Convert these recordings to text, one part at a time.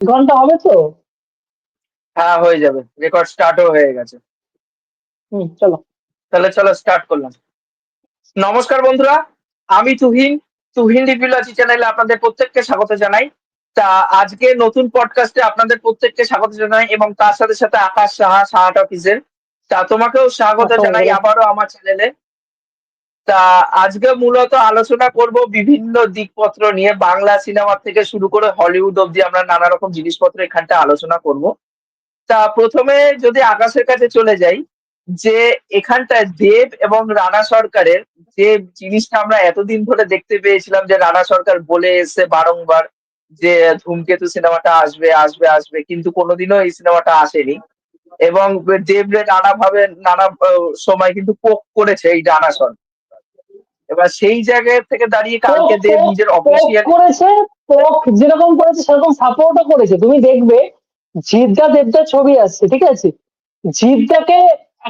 ঘন্টা হবে তো? হ্যাঁ, হয়ে যাবে, রেকর্ড স্টার্টও হয়ে গেছে। চলো। তাহলে চলো স্টার্ট করলাম। নমস্কার বন্ধুরা, আমি তুহিন। তুহিন রিভিউলজি চ্যানেলে আপনাদের প্রত্যেককে স্বাগত জানাই। তা আজকে নতুন পডকাস্টে আপনাদের প্রত্যেককে স্বাগত জানাই, এবং তার সাথে সাথে আকাশ সাহা, সাহা টকিজের। তা তোমাকেও স্বাগত আশা জানাই করি। আবারও আমার চ্যানেলে। তা আজকে মূলত আলোচনা করব বিভিন্ন দিকপত্র নিয়ে, বাংলা সিনেমা থেকে শুরু করে হলিউড অব্দি আমরা নানা রকম জিনিসপত্র এখানটা আলোচনা করব। তা প্রথমে যদি আকাশের কাছে চলে যাই, যে এখানটায় দেব এবং রানা সরকারের যে জিনিসটা আমরা এতদিন ধরে দেখতে পেয়েছিলাম, যে রানা সরকার বলে এসে বারংবার যে ধূমকেতু সিনেমাটা আসবে আসবে আসবে, কিন্তু কোনোদিনও এই সিনেমাটা আসেনি। এবং দেবরে নানা ভাবে নানা সময় কিন্তু পোক করেছে এই রানা সরকার। এবার সেই জায়গা থেকে দাঁড়িয়ে পোক কালকে দেব পোক নিজের পোক অফিসিয়াল। করেছে। পোক যেরকম করেছে সেরকম সাপোর্টও করেছে। তুমি দেখবে জিদ্দা দেবদার ছবি আসছে, ঠিক আছে? জিদ্দাকে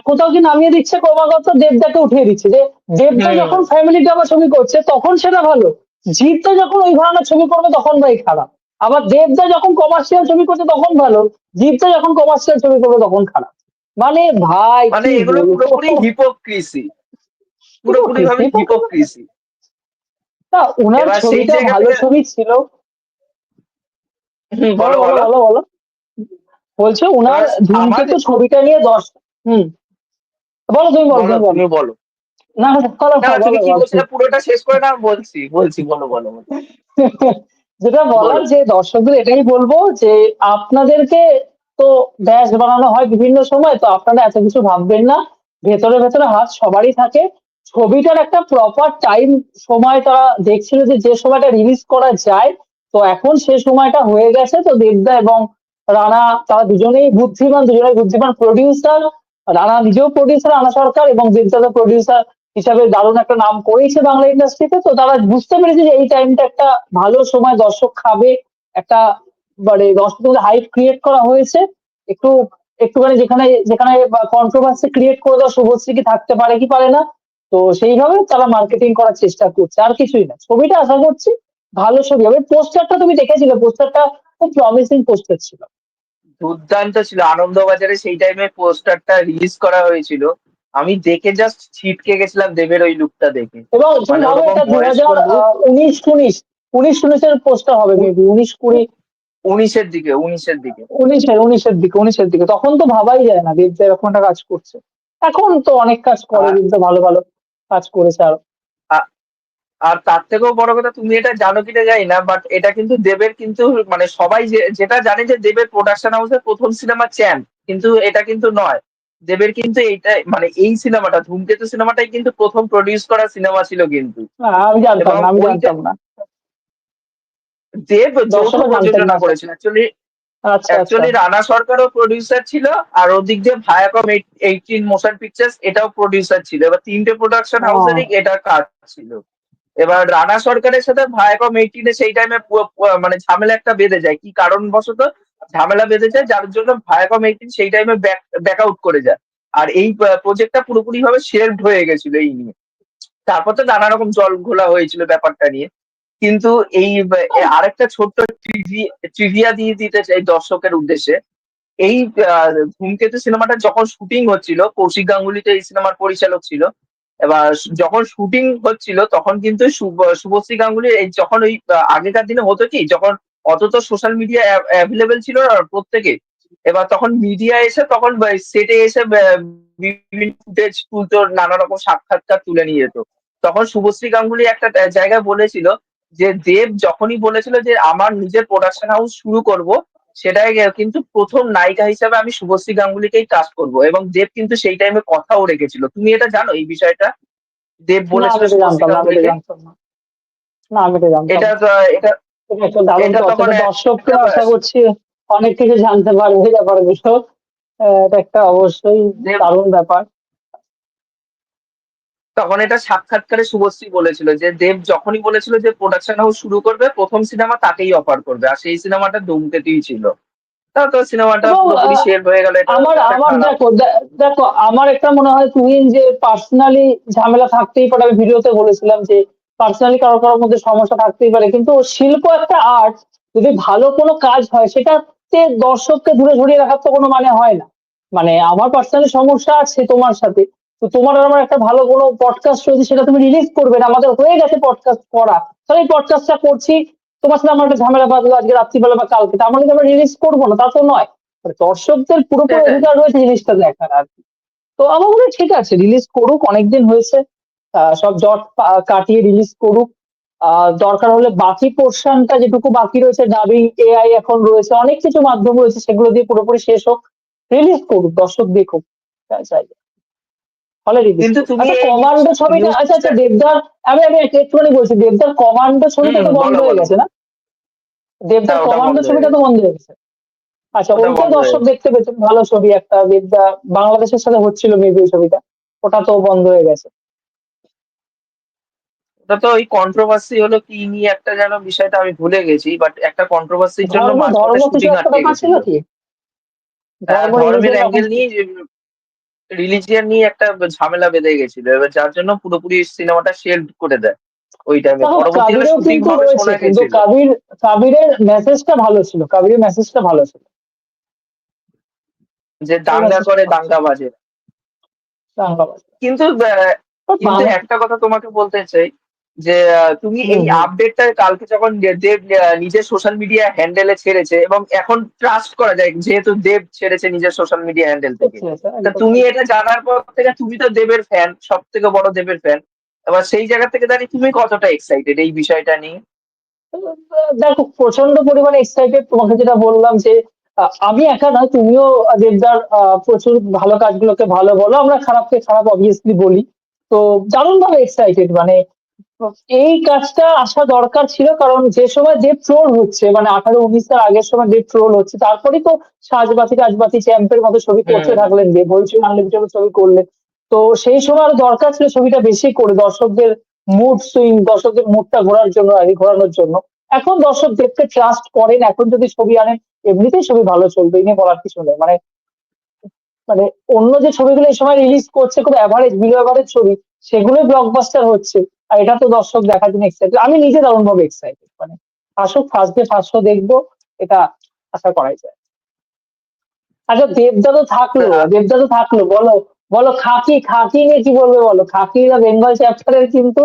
কোথাও কি নামিয়ে দিচ্ছে, ক্রমাগত দেবদাকে উঠিয়ে দিচ্ছে। যে দেবদা হুম। যখন ফ্যামিলি ড্রামা ছবি করছে তখন সেটা ভালো, জিদ্দা যখন ওই ধরনের ছবি করবে তখন ভাই খারাপ। আবার দেবদা যখন কমার্শিয়াল ছবি করছে তখন ভালো, জিদ্দা যখন কমার্শিয়াল ছবি করবে তখন খারাপ। মানে ভাই মানে কি এগুলো বলবো। পুরোপুরি হিপোক্রিসি, পুরোপুরি ভাবে হিপোক্রিসি। হিপোক্রিসি। না, ওনার এবার সেই ছবিটা জায়গা ভালো থেকে ছবি ছিল। বলো বলো বলো বলো। বলো বলো। বলছে ওনার এবার ধূমকেতু আমাদের, ছবিটা নিয়ে হুম বলো, তুমি বলো, বলো তুমি বলো। তুমি বলো। না না, বলো না না, তুমি বলো কি বলো। বলছিলে পুরোটা শেষ করে না, বলছি বলছি, বলো বলো বলো। যেটা বলার, বলো। যে দর্শকদের এটাই বলবো যে আপনাদেরকে তো ব্যাচ বানানো হয় বিভিন্ন সময়, তো আপনারা এত কিছু ভাববেন না। ভেতরে ভেতরে হাত সবারই থাকে। ছবিটার একটা প্রপার টাইম সময় তারা দেখছিল, যে যে সময়টা রিলিজ করা যায়। তো এখন সে সময়টা হয়ে গেছে। তো দেবদা এবং রানা তারা দুজনেই বুদ্ধিমান, দুজনেই বুদ্ধিমান প্রডিউসার। রানা নিজেও প্রডিউসার, রানা সরকার, এবং দেবদা প্রডিউসার হিসাবে দারুণ একটা নাম করেছে বাংলা ইন্ডাস্ট্রিতে। তো তারা বুঝতে পেরেছে যে এই টাইমটা একটা ভালো সময়, দর্শক খাবে একটা, মানে দর্শকদের হাইপ ক্রিয়েট করা হয়েছে। একটু একটুখানি যেখানে যেখানে কন্ট্রোভার্সি ক্রিয়েট করে দেওয়া শুভশ্রী কি থাকতে পারে কি পারে না। তো সেইভাবে তারা মার্কেটিং করার চেষ্টা করছে, আর কিছুই না। ছবিটা আশা করছি ভালো ছবি হবে। পোস্টারটা তুমি দেখেছিলে? পোস্টারটা খুব প্রমিসিং পোস্টার ছিল। দুর্দান্ত ছিল, আনন্দবাজারে সেই টাইমে পোস্টারটা রিলিজ করা হয়েছিল। আমি দেখে জাস্ট ছিটকে গেছিলাম দেবের ওই লুকটা দেখে। এবং তুমি মানে ভাবো ওরকম এটা দু বয়স্ক হাজার লুক। উনিশ উনিশ উনিশ উনিশের পোস্টার হবে, মেবি 19-20। 19-এর দিকে, 19-এর দিকে। উনিশের দিকে তখন তো ভাবাই যায় না দেব যে এরকম একটা কাজ করছে। এখন তো অনেক কাজ করে, আর কিন্তু ভালো ভালো কাজ করেছে আরো। আ- আর তার থেকেও বড় কথা, তুমি এটা জানো কিনা জানি না, বাট এটা কিন্তু দেবের কিন্তু, মানে সবাই যেটা জানে যে দেবের প্রোডাকশন হাউসের প্রথম সিনেমা চ্যাম্প, কিন্তু এটা কিন্তু নয়। দেবের কিন্তু এইটা, মানে এই সিনেমাটা ধূমকেতু সিনেমাটাই কিন্তু প্রথম প্রডিউস করা সিনেমা ছিল কিন্তু। আমি জানতাম এবং না, আমি ওইটা জানতাম না। দেব যৌথ দর্শকরা জানতেন প্রযোজনা না। করেছিল অ্যাকচুয়ালি। আচ্ছা আচ্ছা। অ্যাকচুয়ালি রানা সরকারও প্রডিউসার ছিল, আর ওদিক দিয়ে ভায়াকম 18 মোশন পিকচার্স এটাও প্রডিউসার ছিল। এবার তিনটে প্রোডাকশন হাউসেরই ও, এটা কাজ ছিল। এবার রানা সরকারের সাথে ভায়াকম 18-এ সেই টাইমে মানে ঝামেলা একটা বেঁধে যায়, কি কারণবশত ঝামেলা বেঁধে যায়, যার জন্য ভায়াকম 18 সেই টাইমে ব্যাক আউট করে যায়। আর এই প্রজেক্টটা পুরোপুরি ভাবে শেলড হয়ে গেছিল এই নিয়ে। তারপর তো নানা রকম জল ঘোলা হয়েছিল ব্যাপারটা নিয়ে। কিন্তু এই আরেকটা ছোট্ট ট্রিভিয়া দিয়ে দিতে চাই দর্শকের উদ্দেশ্যে। এই ধূমকেতু সিনেমাটা যখন শুটিং হচ্ছিল, কৌশিক গাঙ্গুলি তো এই সিনেমার পরিচালক ছিল। এবার যখন শুটিং হচ্ছিল তখন কিন্তু শুভশ্রী গাঙ্গুলি, এই যখন ওই আগেকার দিনে হতো কি, যখন অত তো সোশ্যাল মিডিয়া অ্যাভেলেবেল ছিল না প্রত্যেকে। এবার তখন মিডিয়া এসে তখন সেটে এসে বিভিন্ন ফুটেজ তুলতো, নানা রকম সাক্ষাৎকার তুলে নিয়ে যেত। তখন শুভশ্রী গাঙ্গুলি একটা জায়গায় বলেছিল যে দেব যখনই বলেছিল যে আমার নিজের প্রোডাকশন হাউস শুরু করব, সেটাই কিন্তু প্রথম নায়িকা হিসেবে আমি শুভশ্রী গাঙ্গুলিকেই কাস্ট করব, এবং দেব কিন্তু সেই টাইমে কথাও রেখেছিল। তুমি এটা জানো এই বিষয়টা? দেব না বলেছিল আমি এটা শুভশ্রী জানতাম না, আমি এটা গাঙ্গুলিকে। জানতাম না। না আমি এটা জানতাম এটা না। এটা এটা একটা দারুণ এটা কথা, তখন এটা দর্শককে একটা আশা করছি অনেক কিছু জানতে পারবে এই ব্যাপারে বিষয়। এটা একটা অবশ্যই দেব দারুণ ব্যাপার। তখন এটা সাক্ষাৎকারে শুভশ্রী বলেছিল যে দেব যখনই বলেছিল যে প্রোডাকশন হাউস শুরু করবে, প্রথম সিনেমা তাকেই অফার করবে, আর সেই সিনেমাটা ধূমকেতুই ছিল। তা তো সিনেমাটা এবং পুরোপুরি শেয়ার হয়ে গেল, এটা আমার হচ্ছে একটা আমার খারাপ। দেখো আমার একটা মনে হয় তুমি যে পার্সোনালি ঝামেলা থাকতেই পারে। আমি ভিডিওতে বলেছিলাম যে পার্সোনালি কারো কারোর মধ্যে সমস্যা থাকতেই পারে, কিন্তু শিল্প একটা আর্ট। যদি ভালো কোনো কাজ হয় সেটাতে দর্শককে দূরে সরিয়ে রাখার তো কোনো মানে হয় না। মানে আমার পার্সোনালি সমস্যা আছে তোমার সাথে। তো তোমার আর আমার একটা ভালো কোনো পডকাস্ট রয়েছে সেটা তুমি রিলিজ করবে না, আমাদের হয়ে গেছে পডকাস্ট করা, তাহলে এই পডকাস্টটা করছি, তোমার সাথে আমার একটা ঝামেলা বাঁধলো আজকে রাত্রিবেলা বা কালকে, তার মানে কি আমরা রিলিজ করবো না? তা তো নয়। মানে দর্শকদের পুরোপুরি সেটাই। অধিকার রয়েছে জিনিসটা দেখার আর কি। তো আমার মনে হয় ঠিক আছে, রিলিজ করুক, অনেকদিন হয়েছে, সব জট কাটিয়ে রিলিজ করুক। দরকার হলে বাকি পোর্শনটা যেটুকু বাকি রয়েছে, ডাবিং এআই এখন রয়েছে, অনেক কিছু মাধ্যম রয়েছে, সেগুলো দিয়ে পুরোপুরি শেষ হোক, রিলিজ করুক, দর্শক দেখুক, চাই হলে রিলিজ কিন্তু করুক। তুমি আচ্ছা এই কমান্ডো ছবিটা, আচ্ছা নিউজটা। আচ্ছা দেবদার, আমি একটুখানি বলছি, দেবদার কমান্ডো ছবিটা তো বন্ধ বলো হয়ে বলো। গেছে না? দেবদার হ্যাঁ, ওটা কমান্ডো বন্ধ হয়ে ছবিটা তো গেছে। বন্ধ হয়ে গেছে। আচ্ছা ওটা ওইটাও বন্ধ হয়ে দর্শক গেছে। দেখতে পেতেন, ভালো ছবি একটা দেবদা, বাংলাদেশের সাথে হচ্ছিল মেবি ওই ছবিটা, ওটা তো বন্ধ হয়ে গেছে। ওটা তো ওই কন্ট্রোভার্সি হলো কি নিয়ে একটা যেন বিষয়টা আমি ভুলে গেছি, বাট একটা কন্ট্রোভার্সির জন্য ধর্ম মাঝপথে ধর্ম কিছু শুটিং একটা আটকে ব্যাপার ছিল গেছিল। কি? হ্যাঁ, ধর্ম ধর্মের রিলিজের ব্যাপার অ্যাঙ্গেল ছিল। নিয়ে রিলিজিয়ান নিয়ে একটা ঝামেলা বেঁধে গেছিল, এবার যার জন্য পুরোপুরি সিনেমাটা শেল্ড করে দেয় ওই টাইমে, দেখো পরবর্তীকালে কাবিরেও শুটিং কিন্তু হবে রয়েছে, শোনা কিন্তু গেছিল। কাবিরের মেসেজটা ভালো ছিল, কাবিরের মেসেজটা ভালো ছিল, যে ওই দাঙ্গা মেসেজটা করে ভালো ছিল, দাঙ্গা বাজে। বাংলা। কিন্তু কিন্তু একটা কথা তোমাকে বলতে চাই যে তুমি হুম এই হুম। আপডেটটা কালকে যখন দেব নিজের সোশ্যাল মিডিয়া হ্যান্ডেলে ছেড়েছে, এবং এখন ট্রাস্ট করা যায় যেহেতু দেব ছেড়েছে নিজের সোশ্যাল মিডিয়া হ্যান্ডেল থেকে। ঠিক আছে, তা একদম তুমি একদম। এটা জানার পর থেকে, তুমি তো দেবের ফ্যান, সব থেকে বড় দেবের ফ্যান, এবার সেই জায়গা থেকে দাঁড়িয়ে তুমি কতটা এক্সাইটেড এই বিষয়টা নিয়ে? দেখো প্রচন্ড পরিমাণে এক্সাইটেড, তোমাকে যেটা বললাম যে আমি একা নয়, তুমিও দেবদার প্রচুর ভালো কাজগুলোকে ভালো বলো, আমরা খারাপকে খারাপ অবভিয়াসলি বলি। তো দারুণ ভাবে এক্সাইটেড, মানে এই কাজটা আসা দরকার ছিল, কারণ যে সময় দেব ট্রোল হচ্ছে, মানে 18-19 তার আগের সময় দেব ট্রোল হচ্ছে, তারপরেই তো সাজবাতি টাজবাতি চ্যাম্পের মতো ছবি করতে হুম। থাকলেন, দেব হইচই আনলিমিটেড ছবি করলেন। তো সেই সময় আরো দরকার ছিল ছবিটা বেশি করে দর্শকদের মুড সুইং, দর্শকদের মুডটা ঘোরার জন্য আর কি, ঘোরানোর জন্য। এখন দর্শক দেখতে ট্রাস্ট করেন, এখন যদি ছবি আনেন এমনিতেই ছবি ভালো চলবে, এই নিয়ে বলার কিছু নেই। মানে মানে অন্য যে ছবিগুলো এই সময় রিলিজ করছে খুব অ্যাভারেজ, বিলো অ্যাভারেজ ছবি, সেগুলোই ব্লকবাস্টার হচ্ছে, আর এটা তো দর্শক দেখার জন্য এক্সাইটেড, আমি নিজে দারুণ ভাবে এক্সাইটেড, মানে আসুক ফার্স্ট ডে ফার্স্ট শো দেখবো, এটা আশা করাই যায়। আচ্ছা তা- দেবদা তো থাকলো, বলো বলো খাকি, খাকি নিয়ে কি বলবে বলো, খাকি দা বেঙ্গল চ্যাপ্টারের কিন্তু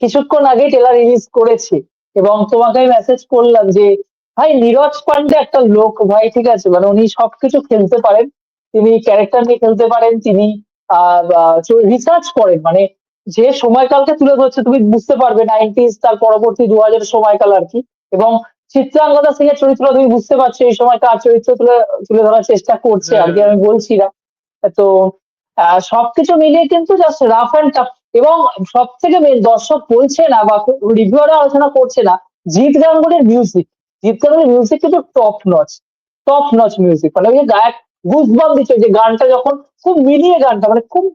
কিছুক্ষণ আগে ট্রেলার রিলিজ করেছে, এবং তোমাকে আমি মেসেজ করলাম যে ভাই নীরজ পান্ডে একটা লোক ভাই, ঠিক আছে, মানে উনি সবকিছু খেলতে পারেন, তিনি ক্যারেক্টার নিয়ে খেলতে পারেন, তিনি রিসার্চ করেন, মানে যে সময়কালকে তুলে ধরছে তুমি বুঝতে পারবে, 90s তার পরবর্তী 2000 সময়কাল আর কি, এবং চিত্রাঙ্গদা সিং এর চরিত্র তুমি বুঝতে পারছো এই সময় কার চরিত্র তুলে তুলে ধরার চেষ্টা করছে আর কি, হুম। আমি বলছি না। তো সবকিছু মিলিয়ে কিন্তু জাস্ট রাফ অ্যান্ড টাফ। এবং সব থেকে দর্শক বলছে না বা রিভিউয়াররা আলোচনা করছে না, জিৎ গাঙ্গুলির মিউজিক, জিৎ গাঙ্গুলির মিউজিক কিন্তু টপ নচ মিউজিক, মানে ওই যে গায়ক গুজবাম দিচ্ছে যে গানটা যখন, খুব মিলিয়ে গানটা, মানে খুব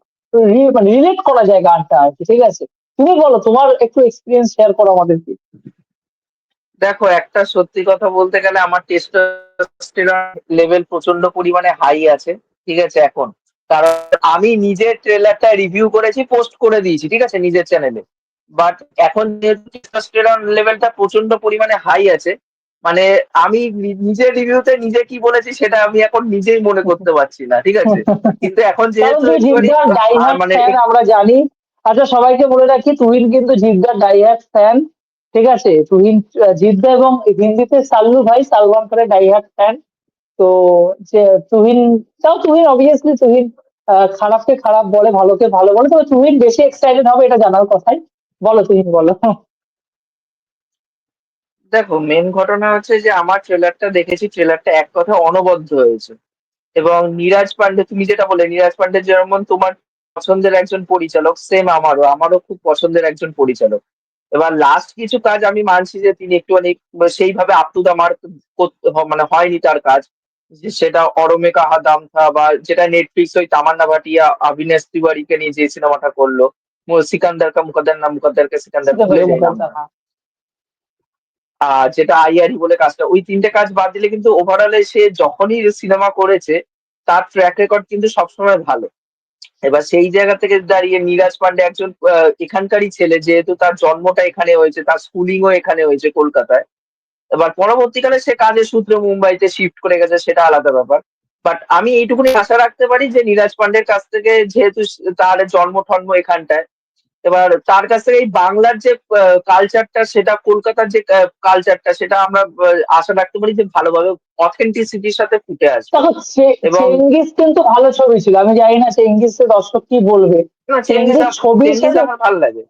মানে রিলেট করা যায় গানটা আর কি, ঠিক আছে। তুমি বলো তোমার একটু এক্সপিরিয়েন্স শেয়ার করো আমাদেরকে। দেখো, একটা সত্যি কথা বলতে গেলে আমার টেস্টোস্টেরন লেভেল প্রচন্ড পরিমাণে হাই আছে, ঠিক আছে এখন। কারণ আমি নিজের ট্রেলারটা রিভিউ করেছি, পোস্ট করে দিয়েছি, ঠিক আছে, নিজের চ্যানেলে। বাট এখন যেহেতু টেস্টোস্টেরন লেভেলটা প্রচন্ড পরিমাণে হাই আছে, মানে আমি নিজের রিভিউতে নিজে কি বলেছি সেটা আমি এখন নিজেই মনে করতে পারছি না, ঠিক আছে। কিন্তু এখন কারণ যেহেতু তুই একটুখানি জিদ্দার ডাইহার্ট মানে ফ্যান, আমরা জানি। আচ্ছা সবাইকে বলে রাখি, তুহিন কিন্তু জিদ্দার ডাইহার্ট ফ্যান, ঠিক আছে, তুহিন জিদ্দা, এবং হিন্দিতে সাল্লু ভাই সালমান খানের ডাইহার্ট ফ্যান। তো যে তুহিন, তাও তুহিন অবভিয়াসলি তুহিন খারাপকে খারাপ বলে, ভালোকে ভালো বলে, তবে তুহিন বেশি এক্সাইটেড হবে এটা জানার কথাই। বলো তুহিন বলো। দেখো, মেন ঘটনা হচ্ছে যে আমার ট্রেলারটা দেখেছি, ট্রেলারটা এক কথা অনবদ্য হয়েছে। এবং নীরাজ পান্ডে, তুমি যেটা বলে, নীরাজ পান্ডে যেমন তোমার পছন্দের একজন পরিচালক, সেম আমারও খুব পছন্দের একজন পরিচালক। এবার লাস্ট কিছু কাজ আমি মানছি যে তিনি একটুখানি সেইভাবে আপ টু দা মার্ক মানে হয়নি তার কাজ। যে সেটা অরমে কাহা দাম থা, বা যেটা নেটফ্লিক্স ওই তামান্না ভাটিয়া অভিনেশ তিওয়ারিকে নিয়ে যে সিনেমাটা করলো, সিকান্দার কা মুকদ্দর না মুকদ্দর কা সিকান্দার, ভুলে সিকান্দার যাই মুকদ্দর, নামটা। হ্যাঁ। যেটা আইআরই বলে কাজটা, ওই তিনটে কাজ বাদ দিলে কিন্তু ওভারঅলে সে যখনই সিনেমা করেছে তার ট্র্যাক রেকর্ড কিন্তু সবসময় ভালো। এবার সেই জায়গা থেকে দাঁড়িয়ে নীরাজ পান্ডে একজন এখানকারই ছেলে, যেহেতু তার জন্মটা এখানে হয়েছে, তার স্কুলিংও এখানে হয়েছে কলকাতায়। এবার পরবর্তীকালে সে কাজের সূত্রে মুম্বাইতে শিফট করে গেছে, সেটা আলাদা ব্যাপার। বাট আমি এইটুকুনি আশা রাখতে পারি যে নীরাজ পান্ডের কাছ থেকে, যেহেতু তার জন্ম ঠন্ম এখানটায়, এবার তার কাছ থেকে এই বাংলার যে কালচারটা, সেটা কলকাতার যে কালচারটা, সেটা আমরা আশা রাখতে পারি যে ভালোভাবে অথেন্টিসিটির সাথে ফুটে আসবে। দেখো এবং চেঙ্গিস কিন্তু ভালো ছবি ছিল, আমি জানি না চেঙ্গিসের দর্শক কি বলবে। না, চেঙ্গিস ছবি চেঙ্গিজ হিসেবে আমার ভালো লাগে।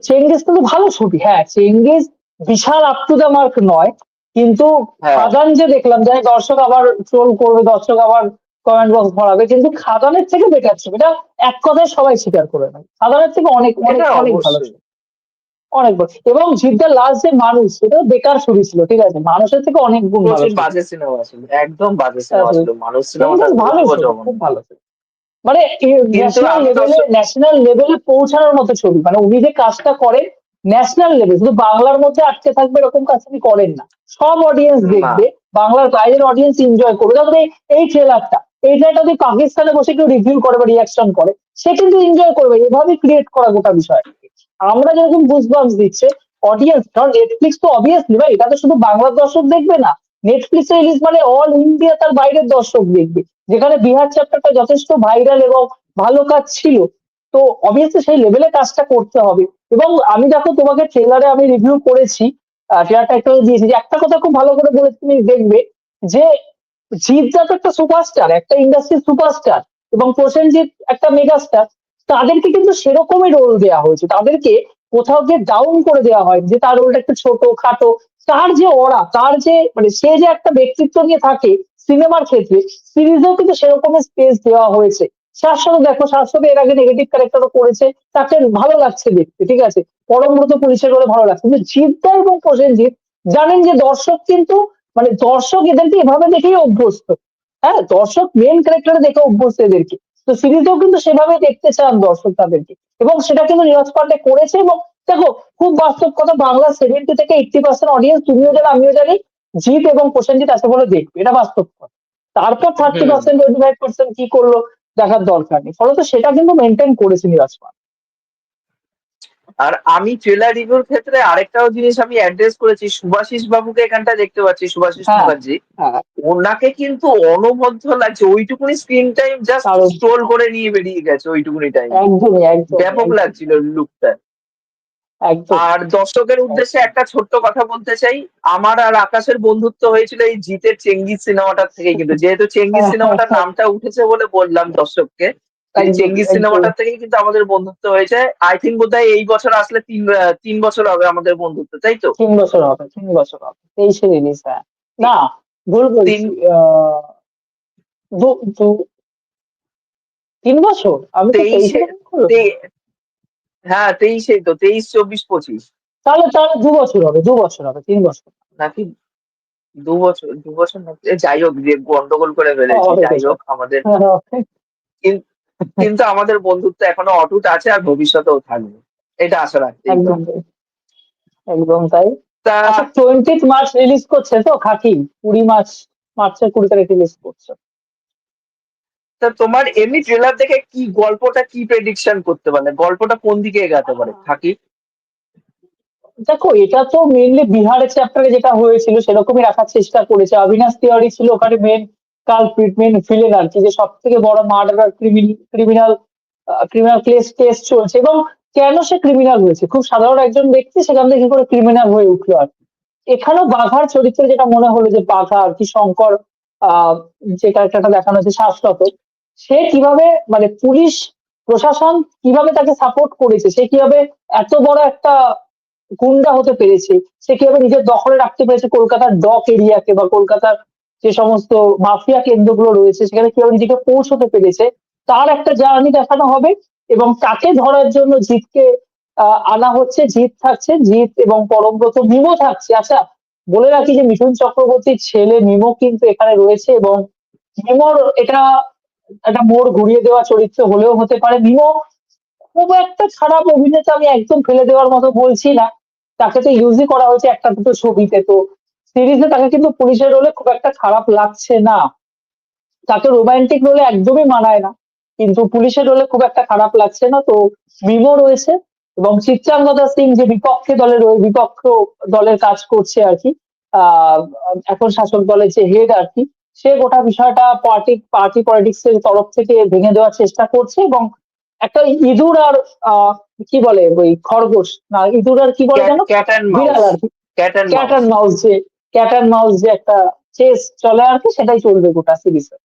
চেঙ্গিস কিন্তু ভালো ছবি, হ্যাঁ চেঙ্গিস বিশাল আপ টু দ্য মার্ক নয়, কিন্তু হ্যাঁ, খাদান যে দেখলাম, জানি দর্শক আবার ট্রোল করবে, দর্শক আবার কমেন্ট বক্স ভরাবে, কিন্তু খাদানের থেকে বেটার ছবি, এটা এক কথায় সবাই স্বীকার করে নেয়, খাদানের থেকে অনেক অনেক এটা অনেক ভালো অবশ্যই। ছবি, অনেক ভালো। এবং জিদ্দার লাস্ট যে মানুষ, সেটা বেকার ছবি ছিল, ঠিক আছে, মানুষের থেকে অনেক গুণ ভালো প্রচুর ছবি। বাজে সিনেমা ছিল, একদম বাজে সিনেমা ছিল, মানুষ সিনেমাটা চেঙ্গিস ভালো অতীব ছবি, খুব জঘন্য। ভালো ছবি, মানে কিন্তু ন্যাশনাল আমি লেভেলে, দর্শক, ন্যাশনাল লেভেলে পৌঁছানোর মতো ছবি, মানে উনি যে কাজটা করেন ন্যাশনাল লেভেল, শুধু বাংলার মধ্যে আটকে থাকবে এরকম কাজ তিনি করেন না, সব অডিয়েন্স না, দেখবে, বাংলার বাইরের অডিয়েন্স এনজয় করবে। যেমন এই ট্রেলারটা, এই ট্রেলারটা যদি পাকিস্তানে বসে কেউ রিভিউ করে বা রিয়াকশন করে, সে কিন্তু এনজয় করবে, এভাবেই ক্রিয়েট করা গোটা বিষয়। আমরা যেরকম গুজবাম্পস দিচ্ছে অডিয়েন্স, কারণ নেটফ্লিক্স তো অবভিয়াসলি ভাই, এটা তো শুধু বাংলার দর্শক দেখবে না, নেটফ্লিক্স রিলিজ মানে অল ইন্ডিয়া তার বাইরের দর্শক দেখবে, যেখানে বিহার চ্যাপ্টারটা যথেষ্ট ভাইরাল এবং ভালো কাজ ছিল। তো অবভিয়াসলি সেই লেভেলে কাজটা করতে হবে। এবং আমি দেখো তোমাকে ট্রেলারে আমি রিভিউ করেছি, ট্রেলারটা একটু দিয়েছি, যে একটা কথা খুব ভালো করে বলে তুমি দেখবে, যে জিৎ তো একটা সুপারস্টার, একটা ইন্ডাস্ট্রির সুপারস্টার, এবং প্রসেনজিৎ একটা মেগাস্টার, তাদেরকে কিন্তু সেরকমই রোল দেওয়া হয়েছে, তাদেরকে কোথাও গিয়ে ডাউন করে দেওয়া হয় যে তার রোলটা একটু ছোট খাটো। তার যে ওরা, তার যে মানে সে যে একটা ব্যক্তিত্ব নিয়ে থাকে সিনেমার ক্ষেত্রে, সিরিজেও কিন্তু সেরকমের স্পেস দেওয়া হয়েছে। শাশ্বত দেখো, শাশ্বত এর আগে নেগেটিভ ক্যারেক্টারও করেছে, তাকে ভালো লাগছে দেখতে, ঠিক আছে, পরমব্রত পুলিশের রোলে ভালো লাগছে, কিন্তু জিদ্দা এবং প্রসেনজিৎ জানেন যে দর্শক কিন্তু, মানে দর্শক এদেরকে এভাবে দেখেই অভ্যস্ত, হ্যাঁ দর্শক মেন ক্যারেক্টারে দেখে অভ্যস্ত এদেরকে, তো সিরিজেও কিন্তু সেভাবে দেখতে চান দর্শক তাদেরকে, এবং সেটা কিন্তু নীরজ পান্ডে করেছে। এবং দেখো, খুব বাস্তব কথা, বাংলা 70 থেকে 80% অডিয়েন্স, তুমিও জানো আমিও জানি, জিৎ এবং প্রসেনজিৎ আছে বলে দেখবে, এটা বাস্তব কথা। তারপর থার্টি হুম। পার্সেন্ট 25% কি করলো দেখার দরকার নেই, ফলত সেটা কিন্তু মেনটেন করেছে নীরজ পান্ডে। আর আমি ট্রেলার রিভিউর ক্ষেত্রে আরেকটাও জিনিস আমি অ্যাড্রেস করেছি, সুভাষিস বাবুকে এখানটা দেখতে পাচ্ছি, সুভাষিস হ্যাঁ, মুখার্জি। হ্যাঁ, ওনাকে কিন্তু অনবদ্য লাগছে, ওইটুকুনি স্ক্রিন টাইম জাস্ট কারণ স্ক্রোল করে নিয়ে বেরিয়ে গেছে ওইটুকুনি টাইম। একদমই একদমই ব্যাপক একদম লাগছিল লুকটা। একদম আর দর্শকের উদ্দেশ্যে একটা ছোট্ট কথা বলতে চাই, আমার আর আকাশের বন্ধুত্ব হয়েছিল এই জিতের চেঙ্গিস সিনেমাটার থেকে, কিন্তু যেহেতু চেঙ্গিস সিনেমাটার নামটা উঠেছে বলে বললাম দর্শককে, এই একদমই চেঙ্গিস একদমই সিনেমাটার থেকেই কিন্তু আমাদের বন্ধুত্ব হয়েছে। আই থিঙ্ক বোধহয় এই বছর আসলে 3 বছর হবে আমাদের বন্ধুত্ব, তাই তো? 3 বছর হবে, 3 বছর হবে, 23-এ রিলিজ, হ্যাঁ, না তি- ভুল তিন বলছি, দু দু 3 বছর, আমি তো 23-এ তেইশে রিলিজ করলাম। তে- হ্যাঁ, 23-এই তো, 23, 24, 25 তাহলে তাহলে 2 বছর হবে, 2 বছর হবে, 3 বছর নাকি 2 বছর, 2 বছর না, যাই হোক, যে গন্ডগোল করে ফেলেছি, হবে যাই বেশ। হোক আমাদের। হ্যাঁ, কিন- কিন্তু আমাদের বন্ধুত্ব এখনো অটুট আছে, আর ভবিষ্যতেও থাকবে, এটা আশা রাখতেই একদম পারি। তাই, একদম তাই। তা আচ্ছা, 20 মার্চ রিলিজ করছে তো খাকি, 20 মার্চ, মার্চের 20 তারিখ রিলিজ করছে। তা তোমার এমনি ট্রেলার দেখে কি গল্পটা, কি প্রেডিকশন করতে পারলে, গল্পটা কোন দিকে এগাতে পারে থাকি? দেখো, এটা তো মেইনলি বিহারের চ্যাপ্টারে যেটা হয়েছিল সেরকমই রাখার চেষ্টা করেছে, অবিনাশ তিওয়ারি ছিল ওখানে মেন কালপ্রিট, মেন ভিলেন আর কি, যে সব থেকে বড় মার্ডার, ক্রিমিনাল, ক্রিমিনাল কেস চলছে, এবং কেন সে ক্রিমিনাল হয়েছে, খুব সাধারণ একজন ব্যক্তি সেখান থেকে কি করে ক্রিমিনাল হয়ে উঠলো আর কি। এখানেও বাঘার চরিত্রে যেটা মনে হলো, যে বাঘা আর কি, শঙ্কর, আহ যে ক্যারেক্টারটা দেখানো হচ্ছে শাশ্বত, সে কিভাবে, মানে পুলিশ প্রশাসন কিভাবে তাকে সাপোর্ট করেছে, সে কিভাবে এত বড় একটা গুন্ডা হতে পেরেছে, সে কিভাবে নিজের দখলে রাখতে পেরেছে কলকাতার ডক এরিয়াকে, বা কলকাতার যে সমস্ত মাফিয়া কেন্দ্রগুলো রয়েছে সেখানে কিভাবে নিজেকে পৌঁছতে পেরেছে, তার একটা জার্নি দেখানো হবে। এবং তাকে ধরার জন্য জিতকে আনা হচ্ছে, জিত থাকছে, জিত এবং পরমব্রত, মিমো থাকছে। আচ্ছা, বলে রাখি যে মিঠুন চক্রবর্তীর ছেলে মিমো কিন্তু এখানে রয়েছে, এবং মিমোর এটা একটা মোড় ঘুরিয়ে দেওয়া চরিত্র হলেও হতে পারে। মিমো খুব একটা খারাপ অভিনেতা আমি একদম ফেলে দেওয়ার মতো বলছি না, তাকে তো ইউজই করা হয়েছে একটা দুটো ছবিতে, তো সিরিজে তাকে কিন্তু পুলিশের রোলে খুব একটা খারাপ লাগছে না, তাকে রোমান্টিক রোলে একদমই মানায় না, কিন্তু পুলিশের রোলে খুব একটা খারাপ লাগছে না। তো মিমো রয়েছে, এবং চিত্রাঙ্গদা সিং যে বিপক্ষে দলের ওই বিপক্ষ দলের কাজ করছে আর কি, আহ এখন শাসক দলের যে হেড আর কি, সে গোটা বিষয়টা পার্টি পলিটিক্স এর তরফ থেকে ভেঙে দেওয়ার চেষ্টা করছে। এবং একটা ইঁদুর আর কি বলে ওই খরগোশ, না ইঁদুর আর কি বলে ক্যাট যেন, ক্যাট অ্যান্ড মাউস বিড়াল আর কি, cat and cat mouse and mouse, যে ক্যাট অ্যান্ড মাউস যে একটা চেস চলে আর কি, সেটাই চলবে গোটা সিরিজে।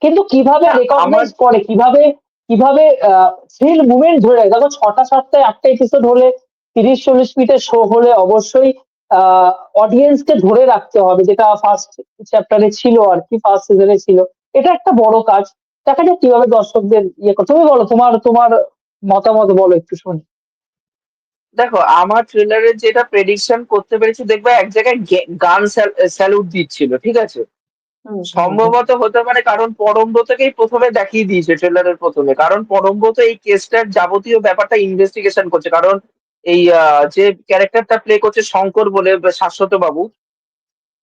কিন্তু কিভাবে না আমার রেকগনাইজ করে, কিভাবে কিভাবে থ্রিল মুভমেন্ট ধরে রাখে। দেখো 6টা 7টায় 8টা এপিসোড হলে, 30-40 মিনিটের শো হলে অবশ্যই অডিয়েন্সকে ধরে রাখতে হবে, যেটা ফার্স্ট চ্যাপ্টারে ছিল আর কি, ফার্স্ট সিজনে ছিল। এটা একটা বড় কাজ। দেখা যাক কিভাবে দর্শকদের ইয়ে করে। তুমি বলো, তোমার তোমার মতামত বলো একটু শুনি। দেখো, আমার ট্রেলারের যেটা প্রেডিকশন করতে পেরেছি, দেখবে এক জায়গায় গান স্যালুট দিচ্ছিল, ঠিক আছে? হুম, হুম, হুম। সম্ভবত হতে পারে, কারণ পরমব্রতকেই প্রথমে দেখিয়ে দিয়েছে ট্রেলারের প্রথমে, কারণ পরমব্রত এই কেসটার যাবতীয় ব্যাপারটা ইনভেস্টিগেশন করছে। কারণ এই যে ক্যারেক্টারটা প্লে করছে শঙ্কর বলে, শাশ্বত বাবু,